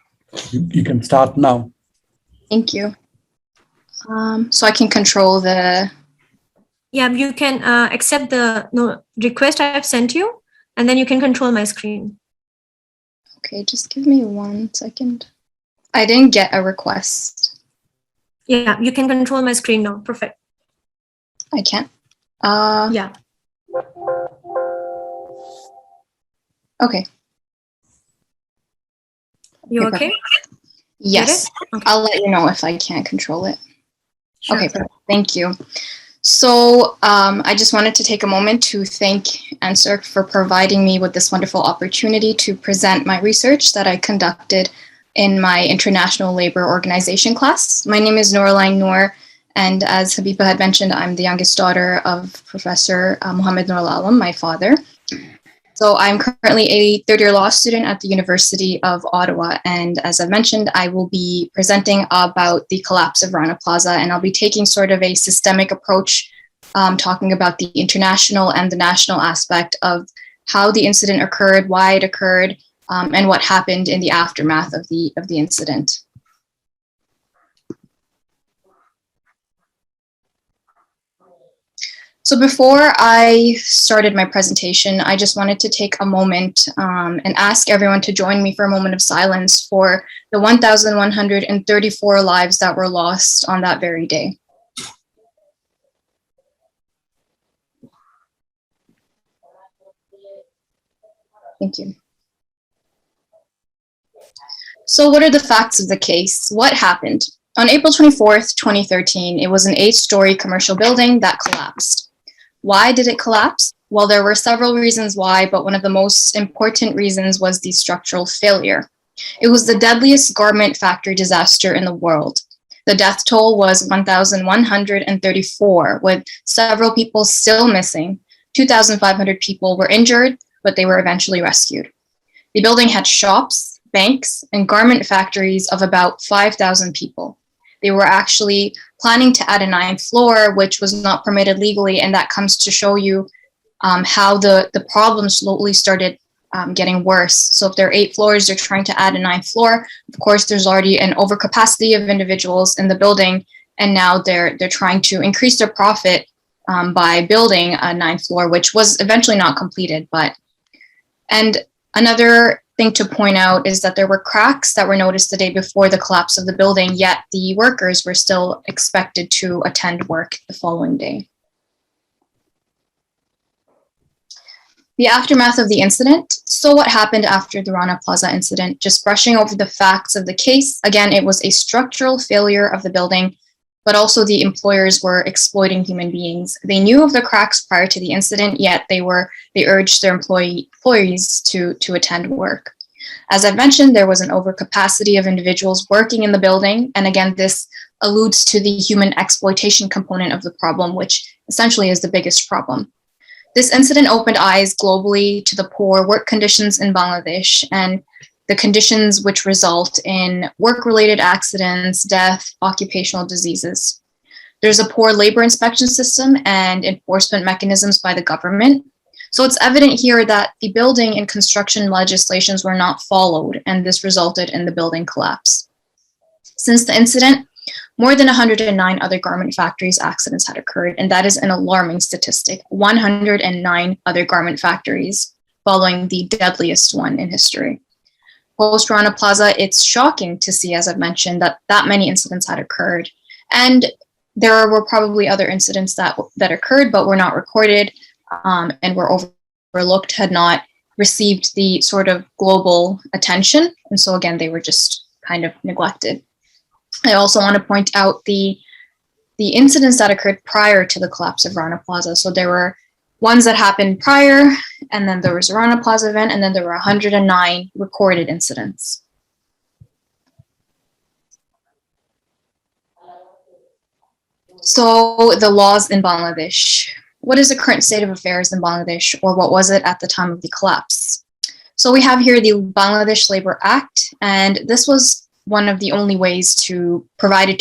You can start now. Thank you. So I can control the... Yeah, you can accept the request I've sent you, and then you can control my screen. Okay, just give me 1 second. I didn't get a request. Yeah, you can control my screen now. Perfect. I can't. Yeah. Okay. You okay? Yes. Okay. I'll let you know if I can't control it. Sure. Okay, perfect. Thank you. So I just wanted to take a moment to thank ICNSEA for providing me with this wonderful opportunity to present my research that I conducted in my International Labor Organization class. My name is Noraline Noor, and as Habiba had mentioned, I'm the youngest daughter of Professor Muhammad Nur Al-Alam, my father. So I'm currently a third-year law student at the University of Ottawa, and as I mentioned, I will be presenting about the collapse of Rana Plaza, and I'll be taking sort of a systemic approach, talking about the international and the national aspect of how the incident occurred, why it occurred, and what happened in the aftermath of the incident. So before I started my presentation, I just wanted to take a moment and ask everyone to join me for a moment of silence for the 1,134 lives that were lost on that very day. Thank you. So what are the facts of the case? What happened? On April 24th, 2013, it was an 8-story commercial building that collapsed. Why did it collapse? Well, there were several reasons why, but one of the most important reasons was the structural failure. It was the deadliest garment factory disaster in the world. The death toll was 1,134, with several people still missing. 2,500 people were injured, but they were eventually rescued. The building had shops, banks, and garment factories of about 5,000 people. They were actually planning to add a 9th floor, which was not permitted legally, and that comes to show you how the problem slowly started getting worse. So if there are 8 floors, they're trying to add a 9th floor. Of course, there's already an overcapacity of individuals in the building, and now they're trying to increase their profit by building a 9th floor, which was eventually not completed. And another thing to point out is that there were cracks that were noticed the day before the collapse of the building, yet the workers were still expected to attend work the following day. The aftermath of the incident. So what happened after the Rana Plaza incident? Just brushing over the facts of the case. Again, it was a structural failure of the building, but also the employers were exploiting human beings. They knew of the cracks prior to the incident, yet they urged their employees to attend work. As I've mentioned, there was an overcapacity of individuals working in the building. And again, this alludes to the human exploitation component of the problem, which essentially is the biggest problem. This incident opened eyes globally to the poor work conditions in Bangladesh and the conditions which result in work-related accidents, death, occupational diseases. There's a poor labor inspection system and enforcement mechanisms by the government. So it's evident here that the building and construction legislations were not followed, and this resulted in the building collapse. Since the incident, more than 109 other garment factories accidents had occurred, and that is an alarming statistic. 109 other garment factories, following the deadliest one in history. Post Rana Plaza, it's shocking to see, as I've mentioned, that many incidents had occurred. And there were probably other incidents that occurred but were not recorded and were overlooked, had not received the sort of global attention. And so again, they were just kind of neglected. I also want to point out the incidents that occurred prior to the collapse of Rana Plaza. So there were ones that happened prior, and then there was a Rana Plaza event, and then there were 109 recorded incidents. So the laws in Bangladesh. What is the current state of affairs in Bangladesh, or what was it at the time of the collapse? So we have here the Bangladesh Labor Act, and this was one of the only ways present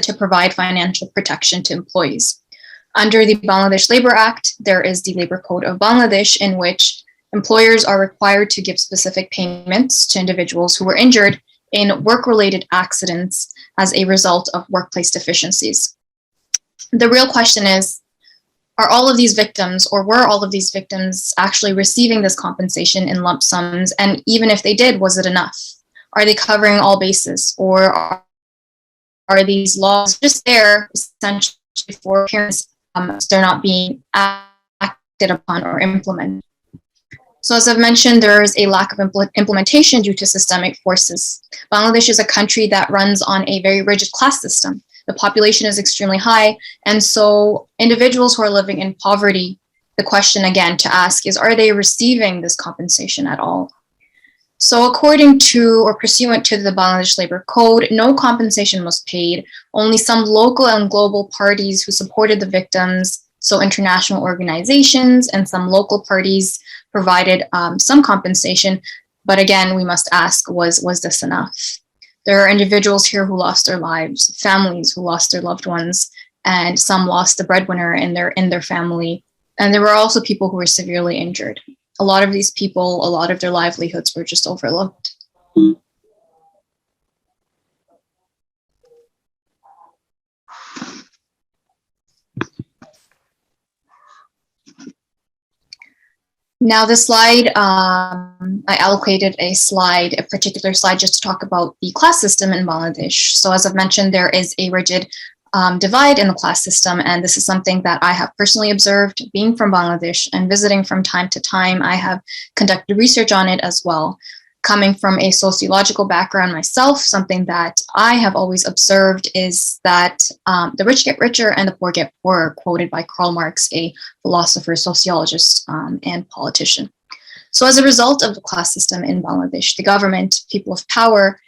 to provide financial protection to employees. Under the Bangladesh Labor Act, there is the Labor Code of Bangladesh, in which employers are required to give specific payments to individuals who were injured in work-related accidents as a result of workplace deficiencies. The real question is, are all of these victims, or were all of these victims actually receiving this compensation in lump sums? And even if they did, was it enough? Are they covering all bases, or are these laws just there essentially for parents? They're not being acted upon or implemented. So as I've mentioned, there is a lack of implementation due to systemic forces. Bangladesh is a country that runs on a very rigid class system. The population is extremely high, and so individuals who are living in poverty, the question again to ask is, are they receiving this compensation at all? So according to or pursuant to the Bangladesh Labor Code, no compensation was paid. Only some local and global parties who supported the victims, so international organizations and some local parties, provided some compensation. But again, we must ask, was this enough? There are individuals here who lost their lives, families who lost their loved ones, and some lost the breadwinner in their family. And there were also people who were severely injured. A lot of these people, a lot of their livelihoods were just overlooked. Now this slide, I allocated a particular slide just to talk about the class system in Bangladesh. So as I've mentioned, there is a rigid divide in the class system, and this is something that I have personally observed being from Bangladesh and visiting from time to time. I have conducted research on it as well. Coming from a sociological background myself, something that I have always observed is that the rich get richer and the poor get poorer, quoted by Karl Marx, a philosopher, sociologist, and politician. So as a result of the class system in Bangladesh, the government, people of power,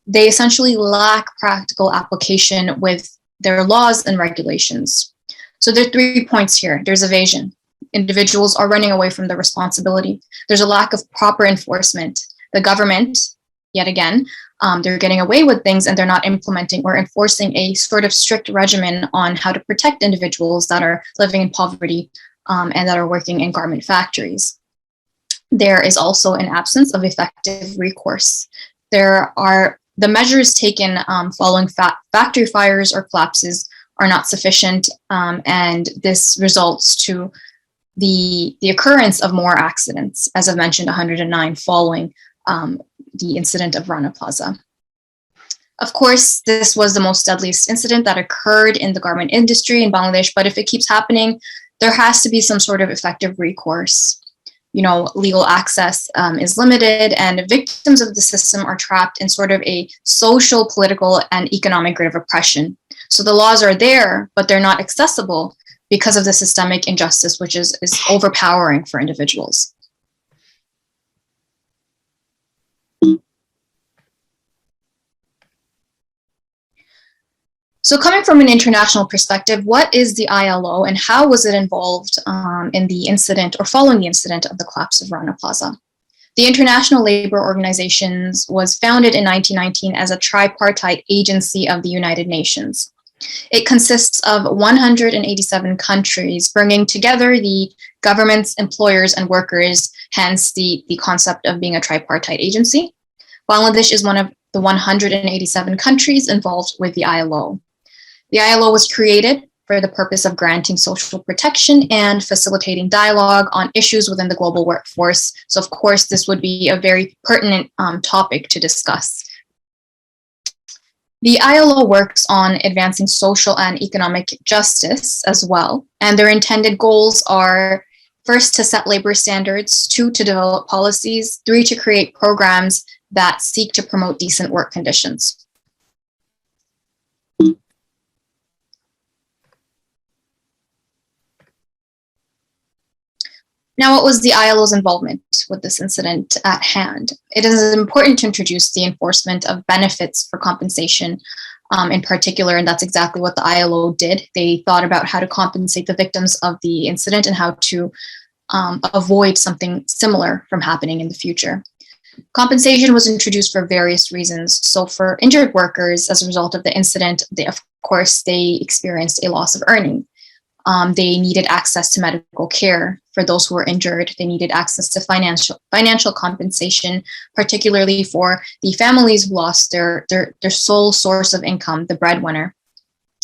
they essentially lack practical application with their laws and regulations. So there are 3 points here. There's evasion. Individuals are running away from their responsibility. There's a lack of proper enforcement. The government, yet again, they're getting away with things and they're not implementing or enforcing a sort of strict regimen on how to protect individuals that are living in poverty and that are working in garment factories. There is also an absence of effective recourse. The measures taken following factory fires or collapses are not sufficient, and this results to the occurrence of more accidents, as I've mentioned, 109 following the incident of Rana Plaza. Of course, this was the most deadliest incident that occurred in the garment industry in Bangladesh, but if it keeps happening, there has to be some sort of effective recourse. You know, legal access is limited, and victims of the system are trapped in sort of a social, political, and economic grid of oppression. So the laws are there, but they're not accessible because of the systemic injustice, which is overpowering for individuals. So coming from an international perspective, what is the ILO and how was it involved in the incident or following the incident of the collapse of Rana Plaza? The International Labor Organization was founded in 1919 as a tripartite agency of the United Nations. It consists of 187 countries, bringing together the governments, employers, and workers, hence the concept of being a tripartite agency. Bangladesh is one of the 187 countries involved with the ILO. The ILO was created for the purpose of granting social protection and facilitating dialogue on issues within the global workforce. So of course, this would be a very pertinent topic to discuss. The ILO works on advancing social and economic justice as well, and their intended goals are first, to set labor standards, 2, to develop policies, 3, to create programs that seek to promote decent work conditions. Now, what was the ILO's involvement with this incident at hand? It is important to introduce the enforcement of benefits for compensation in particular, and that's exactly what the ILO did. They thought about how to compensate the victims of the incident and how to avoid something similar from happening in the future. Compensation was introduced for various reasons. So for injured workers as a result of the incident, of course, they experienced a loss of earning. They needed access to medical care for those who were injured. They needed access to financial compensation, particularly for the families who lost their sole source of income, the breadwinner.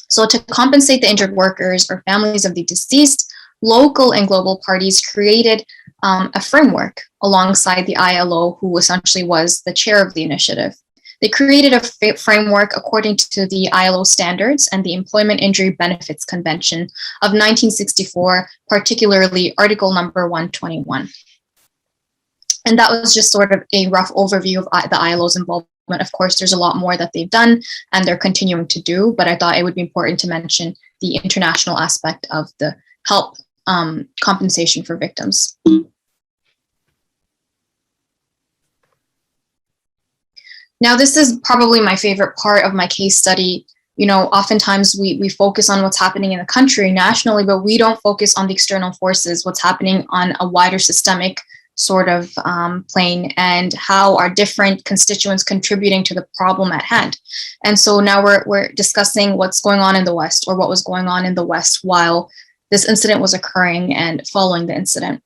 So to compensate the injured workers or families of the deceased, local and global parties created a framework alongside the ILO, who essentially was the chair of the initiative. They created a framework according to the ILO standards and the Employment Injury Benefits Convention of 1964, particularly Article number 121. And that was just sort of a rough overview of the ILO's involvement. Of course, there's a lot more that they've done and they're continuing to do, but I thought it would be important to mention the international aspect of the help compensation for victims. Now, this is probably my favorite part of my case study. You know, oftentimes we focus on what's happening in the country nationally, but we don't focus on the external forces, what's happening on a wider systemic sort of plane, and how are different constituents contributing to the problem at hand. And so now we're discussing what's going on in the West, or what was going on in the West while this incident was occurring and following the incident.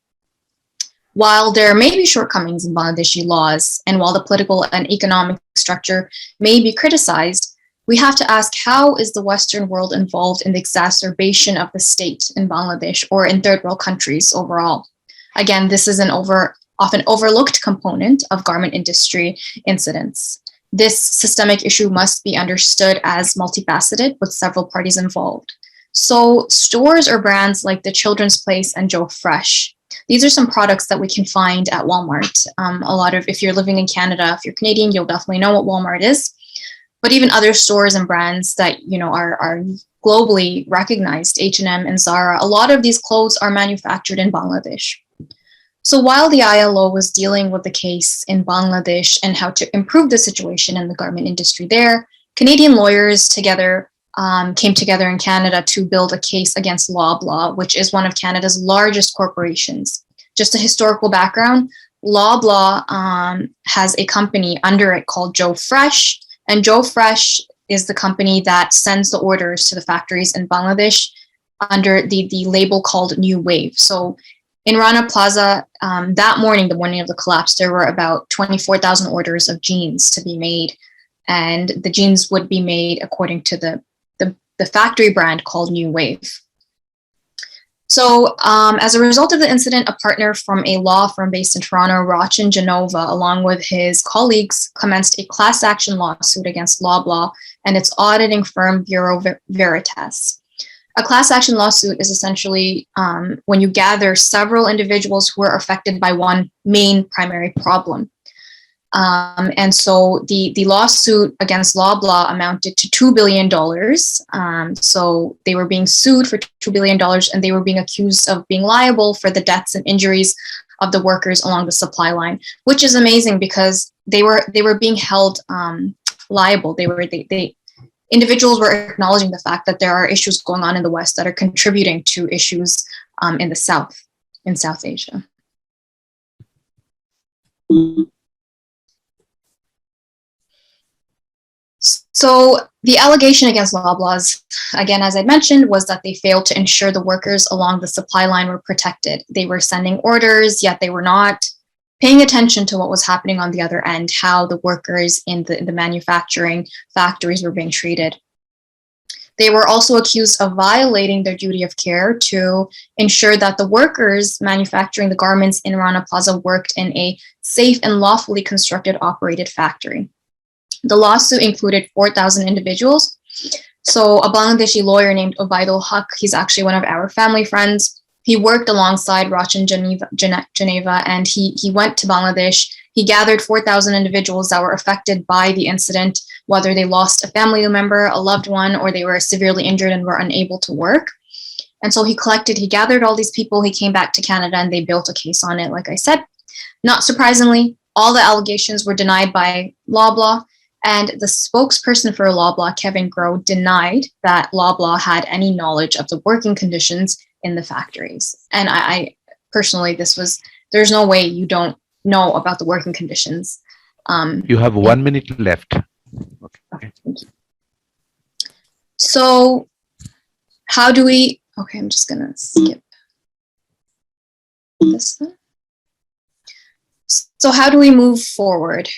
While there may be shortcomings in Bangladeshi laws, and while the political and economic structure may be criticized, we have to ask, how is the Western world involved in the exacerbation of the state in Bangladesh or in third world countries overall? Again, this is an often overlooked component of garment industry incidents. This systemic issue must be understood as multifaceted with several parties involved. So stores or brands like The Children's Place and Joe Fresh, these are some products that we can find at Walmart. If you're living in Canada, if you're Canadian, you'll definitely know what Walmart is. But even other stores and brands that, you know, are globally recognized, H&M and Zara, a lot of these clothes are manufactured in Bangladesh. So while the ILO was dealing with the case in Bangladesh and how to improve the situation in the garment industry there, Canadian lawyers came together in Canada to build a case against Loblaw, which is one of Canada's largest corporations. Just a historical background, Loblaw has a company under it called Joe Fresh, and Joe Fresh is the company that sends the orders to the factories in Bangladesh under the label called New Wave. So in Rana Plaza, that morning, the morning of the collapse, there were about 24,000 orders of jeans to be made, and the jeans would be made according to the factory brand called New Wave. So as a result of the incident, a partner from a law firm based in Toronto, Rachin Genova, along with his colleagues, commenced a class action lawsuit against Loblaw and its auditing firm Bureau Veritas. A class action lawsuit is essentially when you gather several individuals who are affected by one main primary problem. And so the lawsuit against Loblaw amounted to $2 billion. So they were being sued for $2 billion, and they were being accused of being liable for the deaths and injuries of the workers along the supply line, which is amazing because they were being held liable. Individuals were acknowledging the fact that there are issues going on in the West that are contributing to issues in the South, in South Asia. So the allegation against Loblaws, again, as I mentioned, was that they failed to ensure the workers along the supply line were protected. They were sending orders, yet they were not paying attention to what was happening on the other end, how the workers in the manufacturing factories were being treated. They were also accused of violating their duty of care to ensure that the workers manufacturing the garments in Rana Plaza worked in a safe and lawfully constructed operated factory. The lawsuit included 4,000 individuals. So a Bangladeshi lawyer named Obaidul Haq, he's actually one of our family friends. He worked alongside Rachin Geneva, and he went to Bangladesh. He gathered 4,000 individuals that were affected by the incident, whether they lost a family member, a loved one, or they were severely injured and were unable to work. And so he gathered all these people, he came back to Canada, and they built a case on it, like I said. Not surprisingly, all the allegations were denied by Loblaw, and the spokesperson for Loblaw, Kevin Groh, denied that Loblaw had any knowledge of the working conditions in the factories. And I personally, there's no way you don't know about the working conditions. You have 1 minute left. Okay. Thank you. So how do we, okay, I'm just gonna skip this one. So how do we move forward?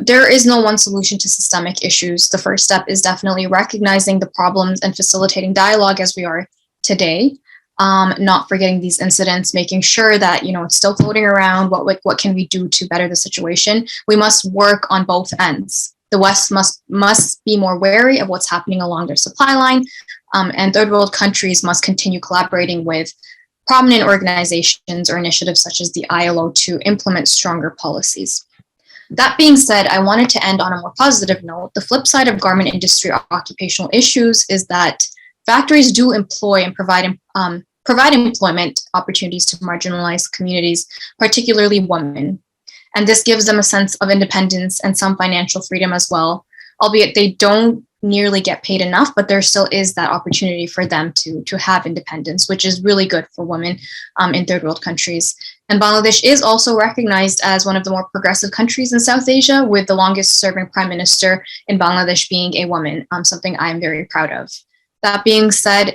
There is no one solution to systemic issues. The first step is definitely recognizing the problems and facilitating dialogue as we are today. Not forgetting these incidents, making sure that, it's still floating around. What can we do to better the situation? We must work on both ends. The West must be more wary of what's happening along their supply line, and third world countries must continue collaborating with prominent organizations or initiatives such as the ILO to implement stronger policies. That being said, I wanted to end on a more positive note. The flip side of garment industry occupational issues is that factories do employ and provide employment opportunities to marginalized communities, particularly women. And this gives them a sense of independence and some financial freedom as well, albeit they don't nearly get paid enough, but there still is that opportunity for them to have independence, which is really good for women in third world countries. And Bangladesh is also recognized as one of the more progressive countries in South Asia, with the longest serving prime minister in Bangladesh being a woman, something I'm very proud of. That being said,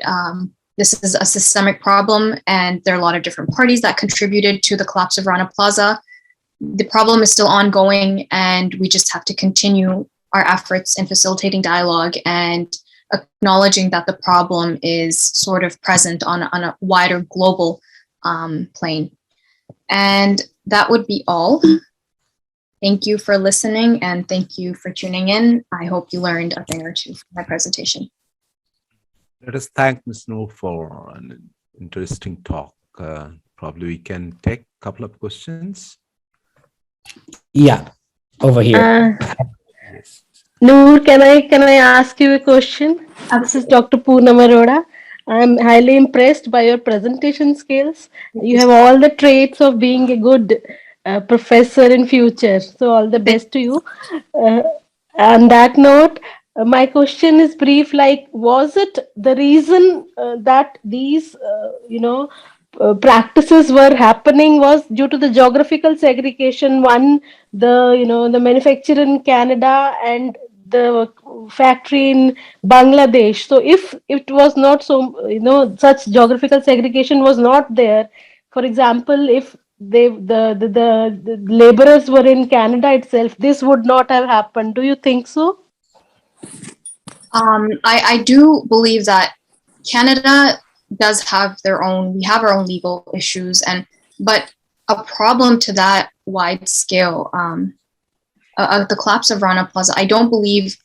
this is a systemic problem, and there are a lot of different parties that contributed to the collapse of Rana Plaza. The problem is still ongoing, and we just have to continue our efforts in facilitating dialogue and acknowledging that the problem is sort of present on a wider global plane. And that would be all. Thank you for listening, and thank you for tuning in. I hope you learned a thing or two from my presentation. Let us thank Ms. Noor for an interesting talk. Probably we can take a couple of questions. Yeah, over here. Yes. Noor, can I ask you a question? This is Dr. Poonam Arora. I'm highly impressed by your presentation skills. You have all the traits of being a good professor in future. So all the best to you. On that note, my question is brief. Like, was it the reason that these, practices were happening was due to the geographical segregation? One, the manufacturer in Canada and the factory in Bangladesh. So if it was not so, such geographical segregation was not there, for example, if the laborers were in Canada itself, this would not have happened. Do you think so? I do believe that Canada does have we have our own legal issues, but a problem to that wide scale of the collapse of Rana Plaza, I don't believe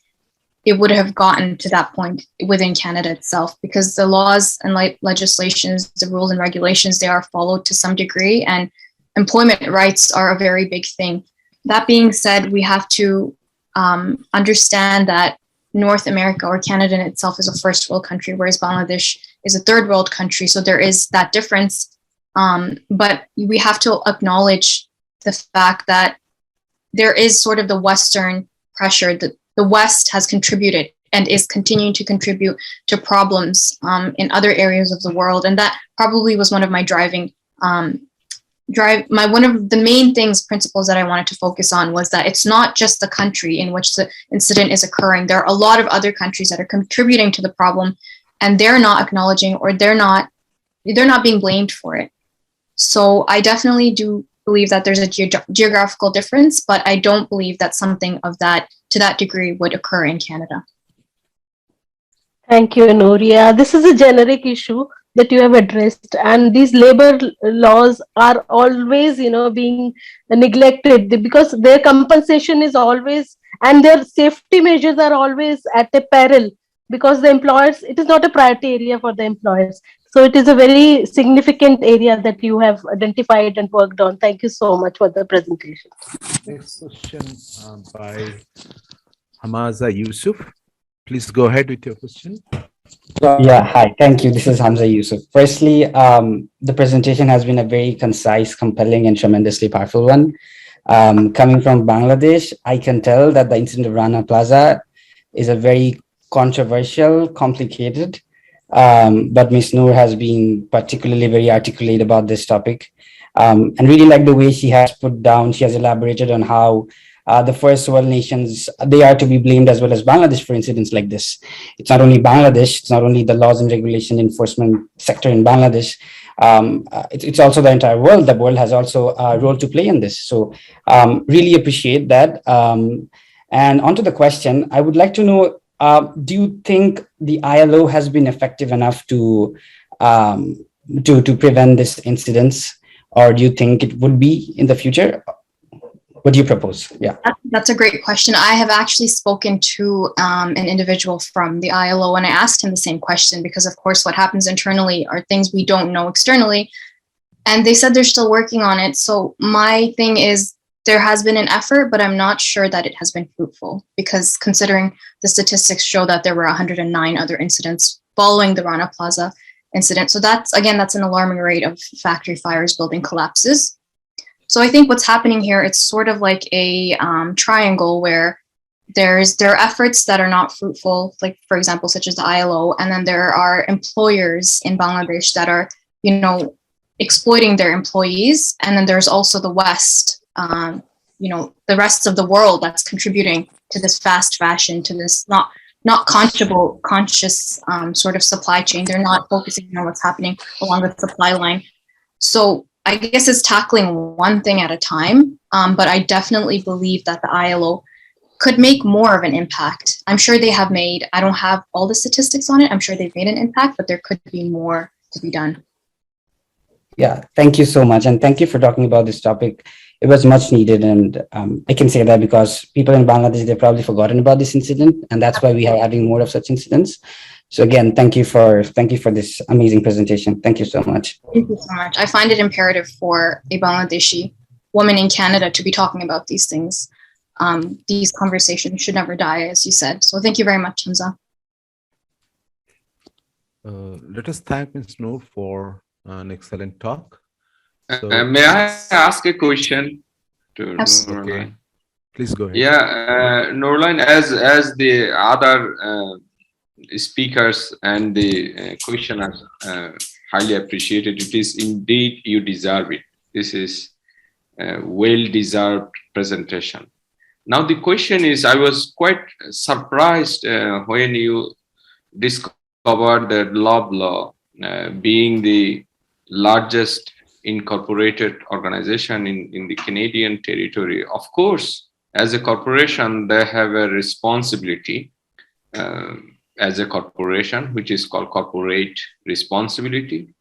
it would have gotten to that point within Canada itself, because the laws and legislations, the rules and regulations, they are followed to some degree, and employment rights are a very big thing. That being said, we have to understand that North America, or Canada in itself, is a first world country, whereas Bangladesh is a third world country. So there is that difference. But we have to acknowledge the fact that there is sort of the Western pressure that the West has contributed and is continuing to contribute to problems in other areas of the world. And that probably was one of my driving one of the main principles that I wanted to focus on was that it's not just the country in which the incident is occurring. There are a lot of other countries that are contributing to the problem, and they're not acknowledging, or they're not being blamed for it. So I definitely do believe that there's a geographical difference, but I don't believe that something of that to that degree would occur in Canada. Thank you, Nuria. This is a generic issue that you have addressed, and these labor laws are always, being neglected because their compensation is always, and their safety measures are always at a peril because the employers, it is not a priority area for the employers. So it is a very significant area that you have identified and worked on. Thank you so much for the presentation. Next question by Hamaza Yusuf. Please go ahead with your question. Yeah, hi, thank you. This is Hamza Yusuf. Firstly, the presentation has been a very concise, compelling, and tremendously powerful one. Coming from Bangladesh, I can tell that the incident of Rana Plaza is a very controversial, complicated, but Ms. Noor has been particularly very articulate about this topic. And really like the way she has elaborated on how the first world nations, they are to be blamed as well as Bangladesh for incidents like this. It's not only Bangladesh, it's not only the laws and regulation enforcement sector in Bangladesh, it's also the entire world. The world has also a role to play in this. So really appreciate that. And onto the question, I would like to know, do you think the ILO has been effective enough to prevent this incidents, or do you think it would be in the future? What do you propose? Yeah, that's a great question. I have actually spoken to an individual from the ILO, and I asked him the same question because, of course, what happens internally are things we don't know externally. And they said they're still working on it. So my thing is, there has been an effort, but I'm not sure that it has been fruitful, because considering the statistics show that there were 109 other incidents following the Rana Plaza incident. So that's an alarming rate of factory fires, building collapses. So I think what's happening here, it's sort of like a triangle where there are efforts that are not fruitful, like, for example, such as the ILO, and then there are employers in Bangladesh that are, exploiting their employees, and then there's also the West, the rest of the world that's contributing to this fast fashion, to this not conscious sort of supply chain. They're not focusing on what's happening along the supply line. So I guess it's tackling one thing at a time, but I definitely believe that the ILO could make more of an impact. I'm sure they have made, I don't have all the statistics on it, I'm sure they've made an impact, but there could be more to be done. Yeah, thank you so much. And thank you for talking about this topic. It was much needed. And I can say that because people in Bangladesh, they've probably forgotten about this incident. And that's why we are having more of such incidents. So again, thank you for this amazing presentation. Thank you so much. Thank you so much. I find it imperative for a Bangladeshi woman in Canada to be talking about these things. These conversations should never die, as you said. So thank you very much, Hamza. Let us thank Ms. Noor for an excellent talk. May I ask a question to Absolutely. Noorlan? Okay. Please go ahead. Yeah, Noorlan, as the other speakers and the questioners highly appreciated, it is indeed you deserve it. This is a well-deserved presentation. Now the question is, I was quite surprised when you discovered that Love Law, being the largest incorporated organization in the Canadian territory, of course, as a corporation, they have a responsibility as a corporation, which is called corporate responsibility.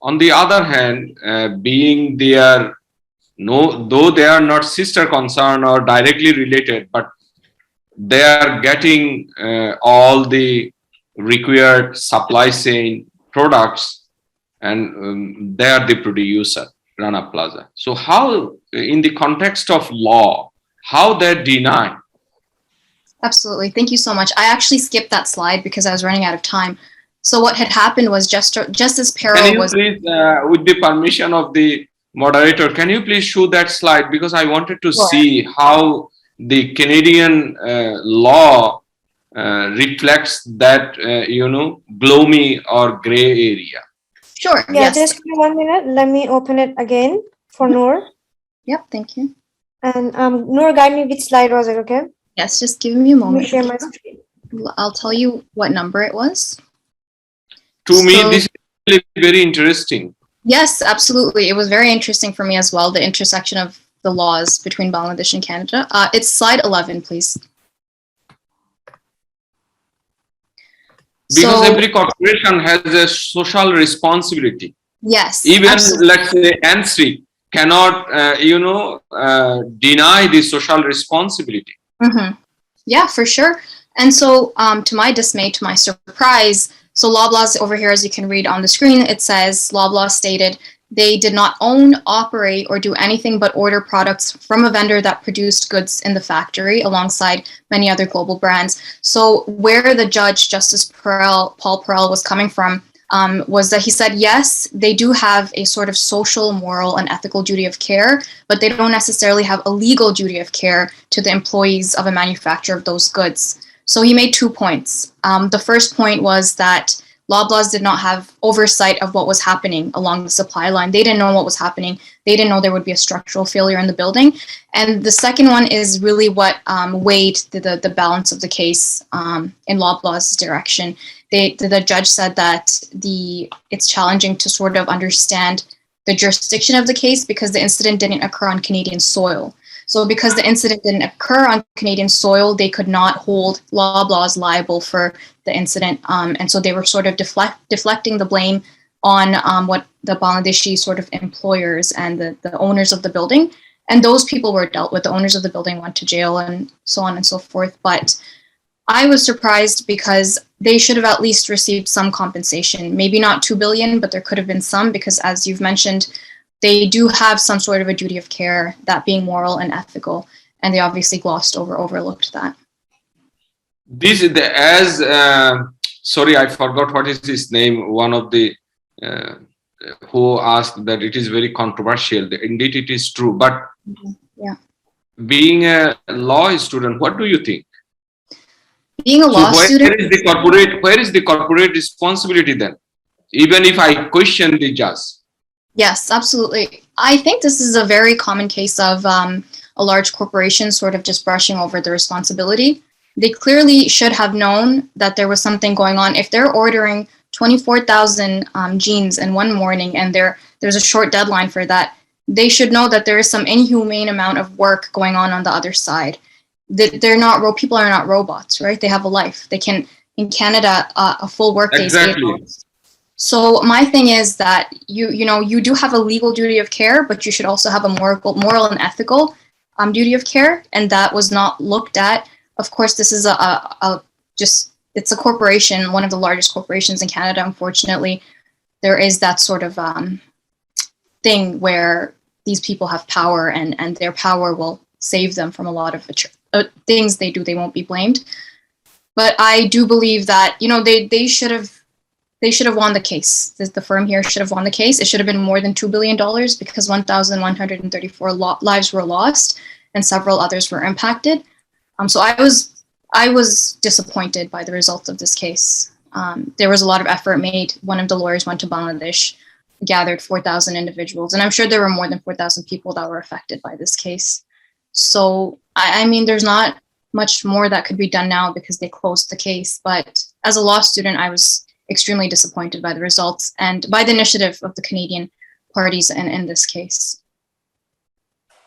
On the other hand, being their, though they are not sister concern or directly related, but they are getting all the required supply chain products, and they are the producer, Rana Plaza. So how, in the context of law, how they deny? Absolutely. Thank you so much. I actually skipped that slide because I was running out of time. So what had happened was just as parallel was... Can you please, with the permission of the moderator, can you please show that slide? Because I wanted to see how the Canadian law reflects that, gloomy or gray area. Sure. Yeah, just give me 1 minute. Let me open it again. for Noor. Yep, thank you. And Noor, guide me which slide was it, okay? Yes, just give me a Let me moment. share my screen. I'll tell you what number it was. To me, this is really very interesting. Yes, absolutely. It was very interesting for me as well, the intersection of the laws between Bangladesh and Canada. It's slide 11, please. Because every corporation has a social responsibility. Yes. Even absolutely. let's say ICNSEE cannot, deny the social responsibility. Mm-hmm. Yeah, for sure. And so, to my dismay, to my surprise, so Loblaws over here, as you can read on the screen, it says Loblaws stated they did not own, operate, or do anything but order products from a vendor that produced goods in the factory alongside many other global brands. So where the judge, Justice Paul Perel, was coming from was that he said, yes, they do have a sort of social, moral, and ethical duty of care, but they don't necessarily have a legal duty of care to the employees of a manufacturer of those goods. So he made 2 points. The first point was that Loblaws did not have oversight of what was happening along the supply line. They didn't know what was happening. They didn't know there would be a structural failure in the building. And the second one is really what weighed the balance of the case in Loblaws' direction. The judge said that it's challenging to sort of understand the jurisdiction of the case because the incident didn't occur on Canadian soil. So because the incident didn't occur on Canadian soil, they could not hold Loblaws liable for the incident. And so they were sort of deflecting the blame on what the Bangladeshi sort of employers and the owners of the building. And those people were dealt with. The owners of the building went to jail and so on and so forth. But I was surprised because they should have at least received some compensation. Maybe not 2 billion, but there could have been some because, as you've mentioned, they do have some sort of a duty of care, that being moral and ethical, and they obviously overlooked that. This is sorry, I forgot what is his name. One of the who asked that it is very controversial. Indeed, it is true. But yeah, being a law student, what do you think? Being a law student, where is the corporate responsibility then? Even if I question the judge. Yes, absolutely. I think this is a very common case of a large corporation sort of just brushing over the responsibility. They clearly should have known that there was something going on. If they're ordering 24,000 jeans in one morning and there's a short deadline for that, they should know that there is some inhumane amount of work going on the other side. People are not robots, right? They have a life. They can, in Canada, a full workday is 8 hours. So my thing is that you do have a legal duty of care, but you should also have a moral and ethical duty of care, and that was not looked at. Of course, this is it's a corporation, one of the largest corporations in Canada. Unfortunately, there is that sort of thing where these people have power, and their power will save them from a lot of things they do. They won't be blamed. But I do believe that they should have won the case. The firm here should have won the case. It should have been more than $2 billion because 1,134 lives were lost and several others were impacted. So I was disappointed by the results of this case. There was a lot of effort made. One of the lawyers went to Bangladesh, gathered 4,000 individuals, and I'm sure there were more than 4,000 people that were affected by this case. So, I mean, there's not much more that could be done now because they closed the case. But as a law student, I was extremely disappointed by the results and by the initiative of the Canadian parties in this case.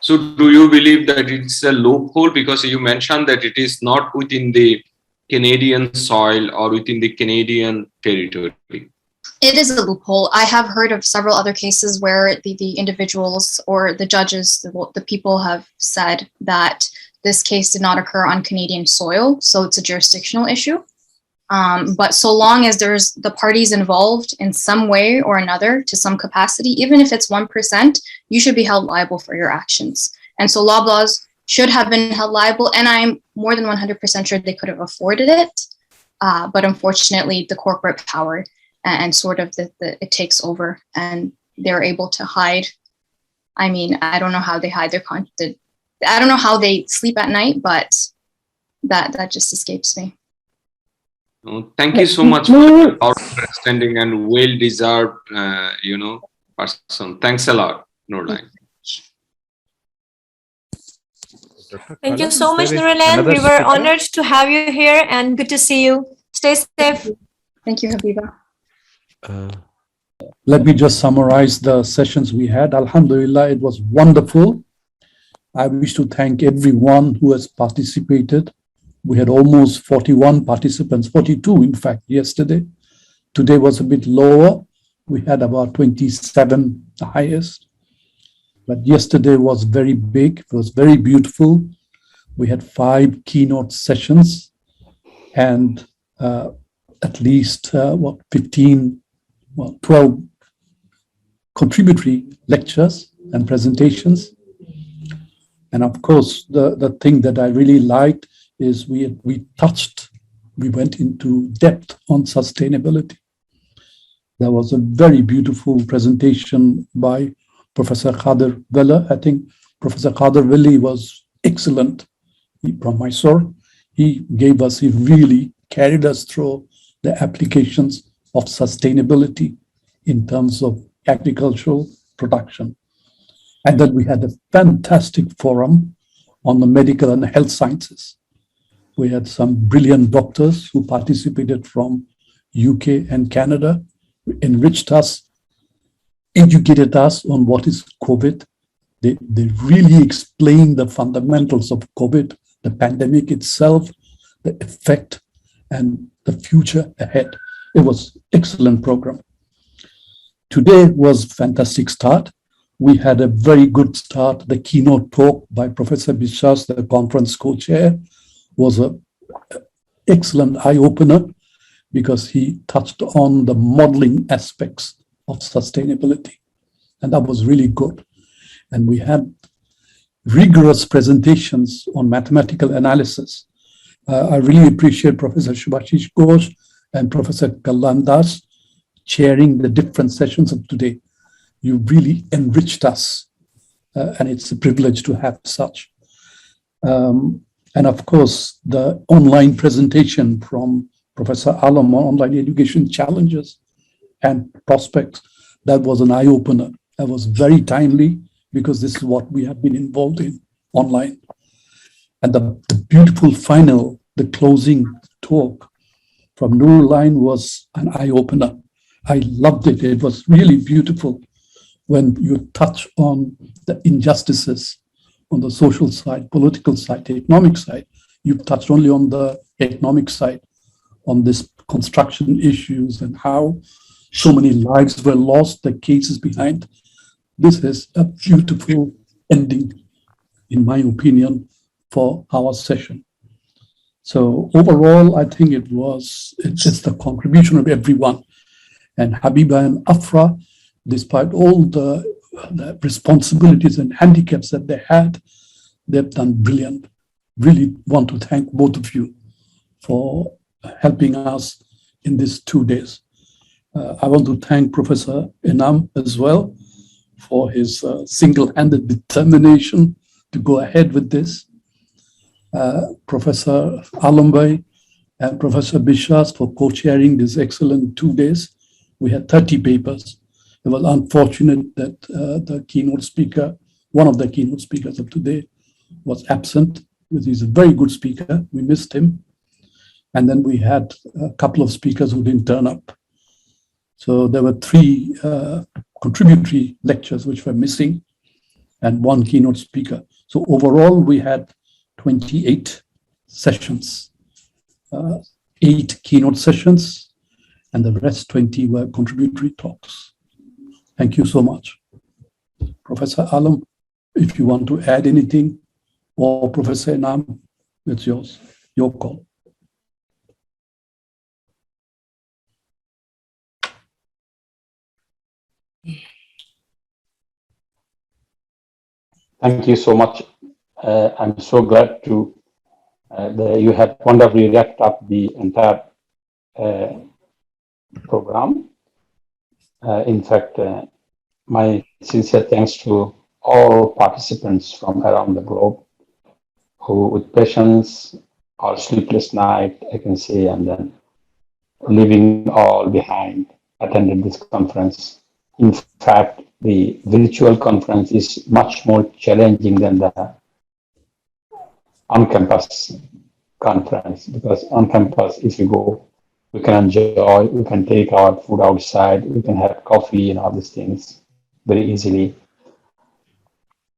So do you believe that it's a loophole because you mentioned that it is not within the Canadian soil or within the Canadian territory? It is a loophole. I have heard of several other cases where the individuals or the judges, the people have said that this case did not occur on Canadian soil, so it's a jurisdictional issue. But so long as there's the parties involved in some way or another to some capacity, even if it's 1%, you should be held liable for your actions. And so Loblaws should have been held liable, and I'm more than 100% sure they could have afforded it. But unfortunately, the corporate power and sort of it takes over, and they're able to hide. I mean, I don't know how they hide I don't know how they sleep at night, but that just escapes me. Thank you so much for your understanding and well-deserved, person. Thanks a lot, Nurline. Thank you so much, Nurulan. We were honored to have you here and good to see you. Stay safe. Thank you, Habiba. Let me just summarize the sessions we had. Alhamdulillah, it was wonderful. I wish to thank everyone who has participated. We had almost 41 participants, 42 in fact, yesterday. Today was a bit lower. We had about 27, the highest. But yesterday was very big. It was very beautiful. We had 5 keynote sessions and at least 12 contributory lectures and presentations. And of course, the thing that I really liked is we went into depth on sustainability. There was a very beautiful presentation by Professor Khader Vella. I think Professor Khader Veli was excellent from Mysore. He really carried us through the applications of sustainability in terms of agricultural production. And then we had a fantastic forum on the medical and health sciences. We had some brilliant doctors who participated from UK and Canada, enriched us, educated us on what is COVID. They really explained the fundamentals of COVID, the pandemic itself, the effect, and the future ahead. It was an excellent program. Today was a fantastic start. We had a very good start. The keynote talk by Professor Bishas, the conference co-chair, was an excellent eye-opener because he touched on the modeling aspects of sustainability. And that was really good. And we had rigorous presentations on mathematical analysis. I really appreciate Professor Subhashish Ghosh and Professor Kalyan Das chairing the different sessions of today. You really enriched us, and it's a privilege to have such. And of course, the online presentation from Professor Alam on online education challenges and prospects, that was an eye-opener. That was very timely because this is what we have been involved in online. And the beautiful final, the closing talk from Nurulan was an eye-opener. I loved it. It was really beautiful when you touch on the injustices on the social side, political side, the economic side. You've touched only on the economic side, on this construction issues and how so many lives were lost, the cases behind. This is a beautiful ending, in my opinion, for our session. So overall, I think it's the contribution of everyone. And Habiba and Afra, despite all the responsibilities and handicaps that they had, they've done brilliant. Really want to thank both of you for helping us in these 2 days. I want to thank Professor Inam as well for his single-handed determination to go ahead with this. Professor Alambay and Professor Bishas for co-chairing this excellent 2 days. We had 30 papers. It was unfortunate that the keynote speaker, one of the keynote speakers of today, was absent. He's a very good speaker. We missed him. And then we had a couple of speakers who didn't turn up. So there were 3 contributory lectures which were missing and 1 keynote speaker. So overall, we had 28 sessions, 8 keynote sessions, and the rest 20 were contributory talks. Thank you so much. Professor Alam, if you want to add anything, or Professor Inam, it's yours, your call. Thank you so much. I'm so glad to you have wonderfully wrapped up the entire program. In fact, my sincere thanks to all participants from around the globe who, with patience or sleepless night, I can say, and then leaving all behind, attended this conference. In fact, the virtual conference is much more challenging than the on-campus conference, because on campus, if you go, we can enjoy, we can take our food outside, we can have coffee and all these things very easily.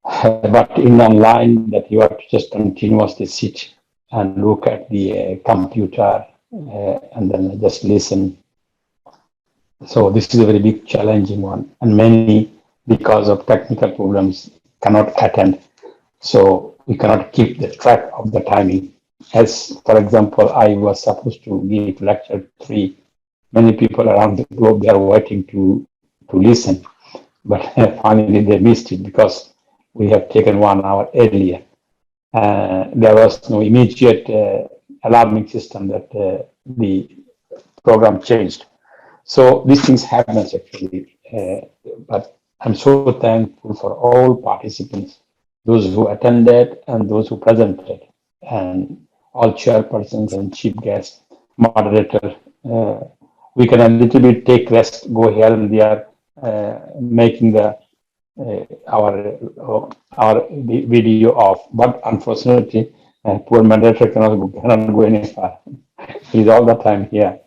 But in online, that you have to just continuously sit and look at the computer and then just listen. So this is a very big challenging one, and many, because of technical problems, cannot attend. So we cannot keep the track of the timing. As for example, I was supposed to give lecture 3. Many people around the globe, they are waiting to listen, but finally they missed it because we have taken 1 hour earlier. There was no immediate alarming system that the program changed. So these things happen actually, but I'm so thankful for all participants, those who attended and those who presented, and all chairpersons and chief guests, moderator. We can a little bit take rest, go here and there, making the our video off. But unfortunately, poor moderator cannot go any far. He's all the time here.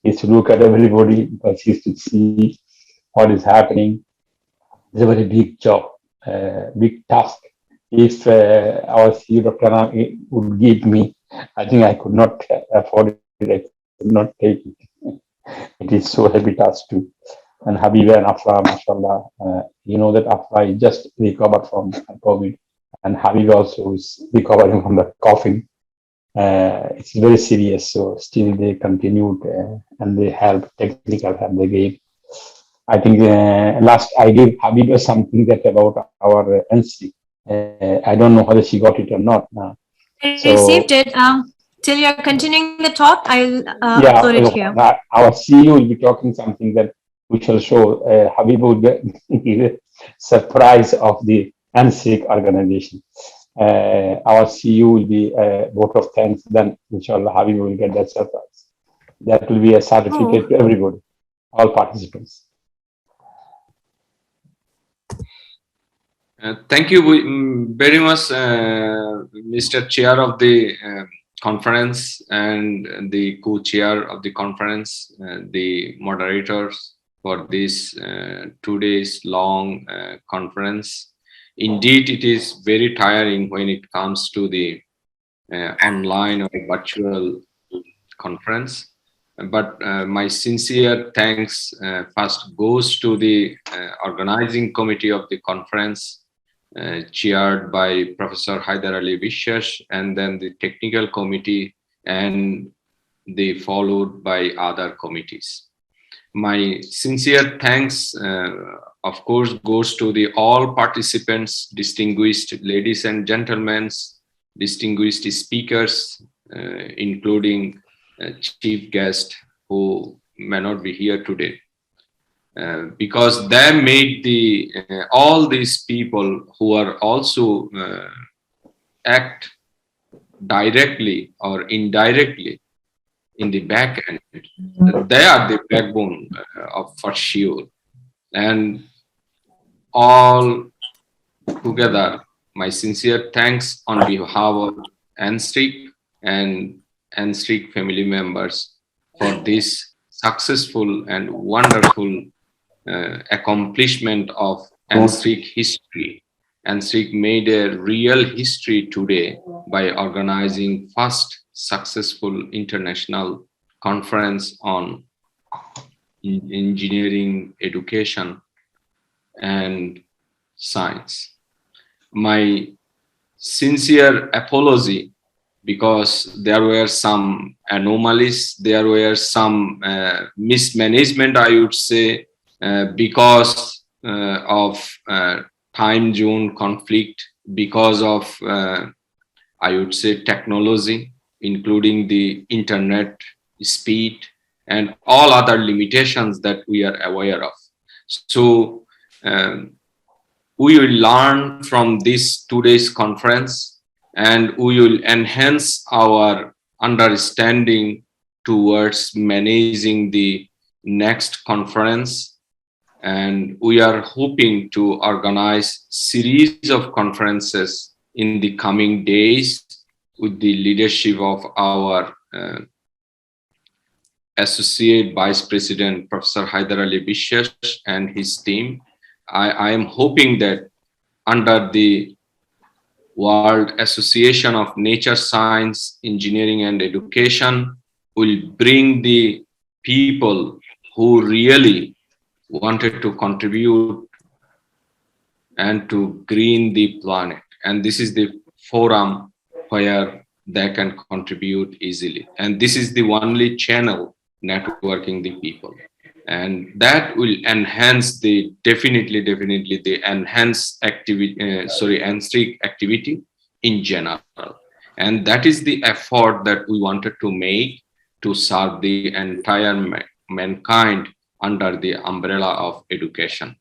He's to look at everybody because he's to see what is happening. It's a very big job, big task. If our CEO, Dr. Rana, would give me, I think I could not afford it. I could not take it. It is so heavy task too. And Habiba and Afra, mashallah, you know that Afra is just recovered from COVID, and Habiba also is recovering from the coughing. It's very serious, so still they continued and they help, technical help they gave. I think last I gave Habiba something that about our NC. I don't know whether she got it or not. I received it. Till you're continuing the talk, I'll upload it here. Our CEO will be talking something that we shall show. Habiba will get surprise of the NSEE organization. Our CEO will be a vote of thanks. Then, inshallah, Habiba will get that surprise. That will be a certificate to everybody, all participants. Thank you very much, Mr. Chair of the conference and the co-chair of the conference, the moderators for this 2 days long conference. Indeed, it is very tiring when it comes to the online or virtual conference. But my sincere thanks first goes to the organizing committee of the conference, chaired by Professor Haidar Ali Vishwas, and then the technical committee, and they followed by other committees. My sincere thanks, of course, goes to the all participants, distinguished ladies and gentlemen, distinguished speakers, including chief guest who may not be here today. Because they made the all these people who are also act directly or indirectly in the back end. They are the backbone of for sure. And all together, my sincere thanks on behalf of NSEE and NSEE family members for this successful and wonderful accomplishment of NSEE history. NSEE made a real history today by organizing first successful international conference on engineering, education, and science. My sincere apology, because there were some anomalies, there were some mismanagement, I would say, because of time zone conflict, because of, I would say, technology, including the internet speed and all other limitations that we are aware of. So we will learn from this 2 days conference, and we will enhance our understanding towards managing the next conference. And we are hoping to organize series of conferences in the coming days with the leadership of our Associate Vice President, Professor Haidar Ali Bishwash and his team. I am hoping that under the World Association of Nature Science, Engineering and Education will bring the people who really wanted to contribute and to green the planet. And this is the forum where they can contribute easily. And this is the only channel networking the people. And that will enhance the definitely the enhance activity, NSTIC activity in general. And that is the effort that we wanted to make to serve the entire mankind under the umbrella of education.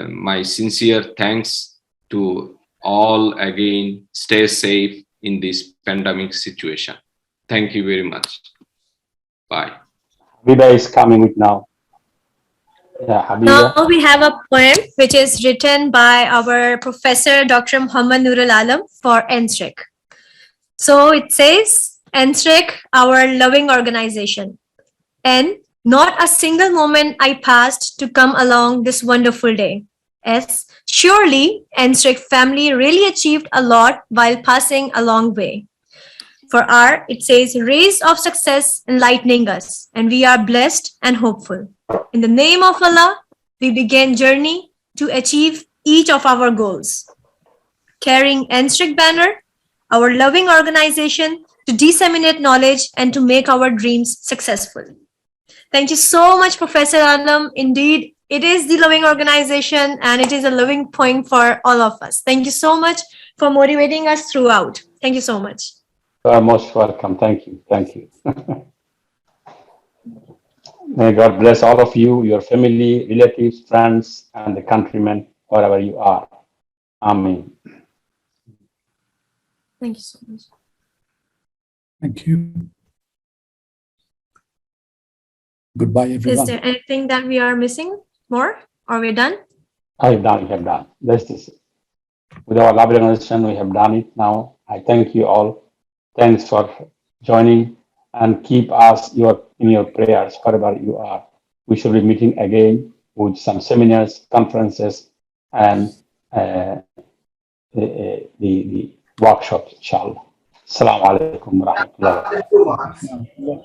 My sincere thanks to all again. Stay safe in this pandemic situation. Thank you very much. Bye. Habiba is coming with now. Yeah, Habiba. Now we have a poem which is written by our Professor Dr. Muhammad Nurul Alam for NSTIC. So it says, NSTIC, our loving organization. And not a single moment I passed to come along this wonderful day. Yes, surely NSTIC family really achieved a lot while passing a long way. For R, it says, rays of success enlightening us, and we are blessed and hopeful. In the name of Allah, we begin journey to achieve each of our goals. Carrying NSTIC banner, our loving organization to disseminate knowledge and to make our dreams successful. Thank you so much, Professor Alam. Indeed, it is the loving organization and it is a loving point for all of us. Thank you so much for motivating us throughout. Thank you so much. You are most welcome. Thank you. Thank you. May God bless all of you, your family, relatives, friends, and the countrymen, wherever you are. Amen. Thank you so much. Thank you. Goodbye, everyone. Is there anything that we are missing more? Or we're done? I have done. We have done. This is with our lab organization. We have done it now. I thank you all. Thanks for joining, and keep us in your prayers wherever you are. We should be meeting again with some seminars, conferences, and the workshops, inshallah. Assalamu alaikum wa rahmatullahi wa barakatuh.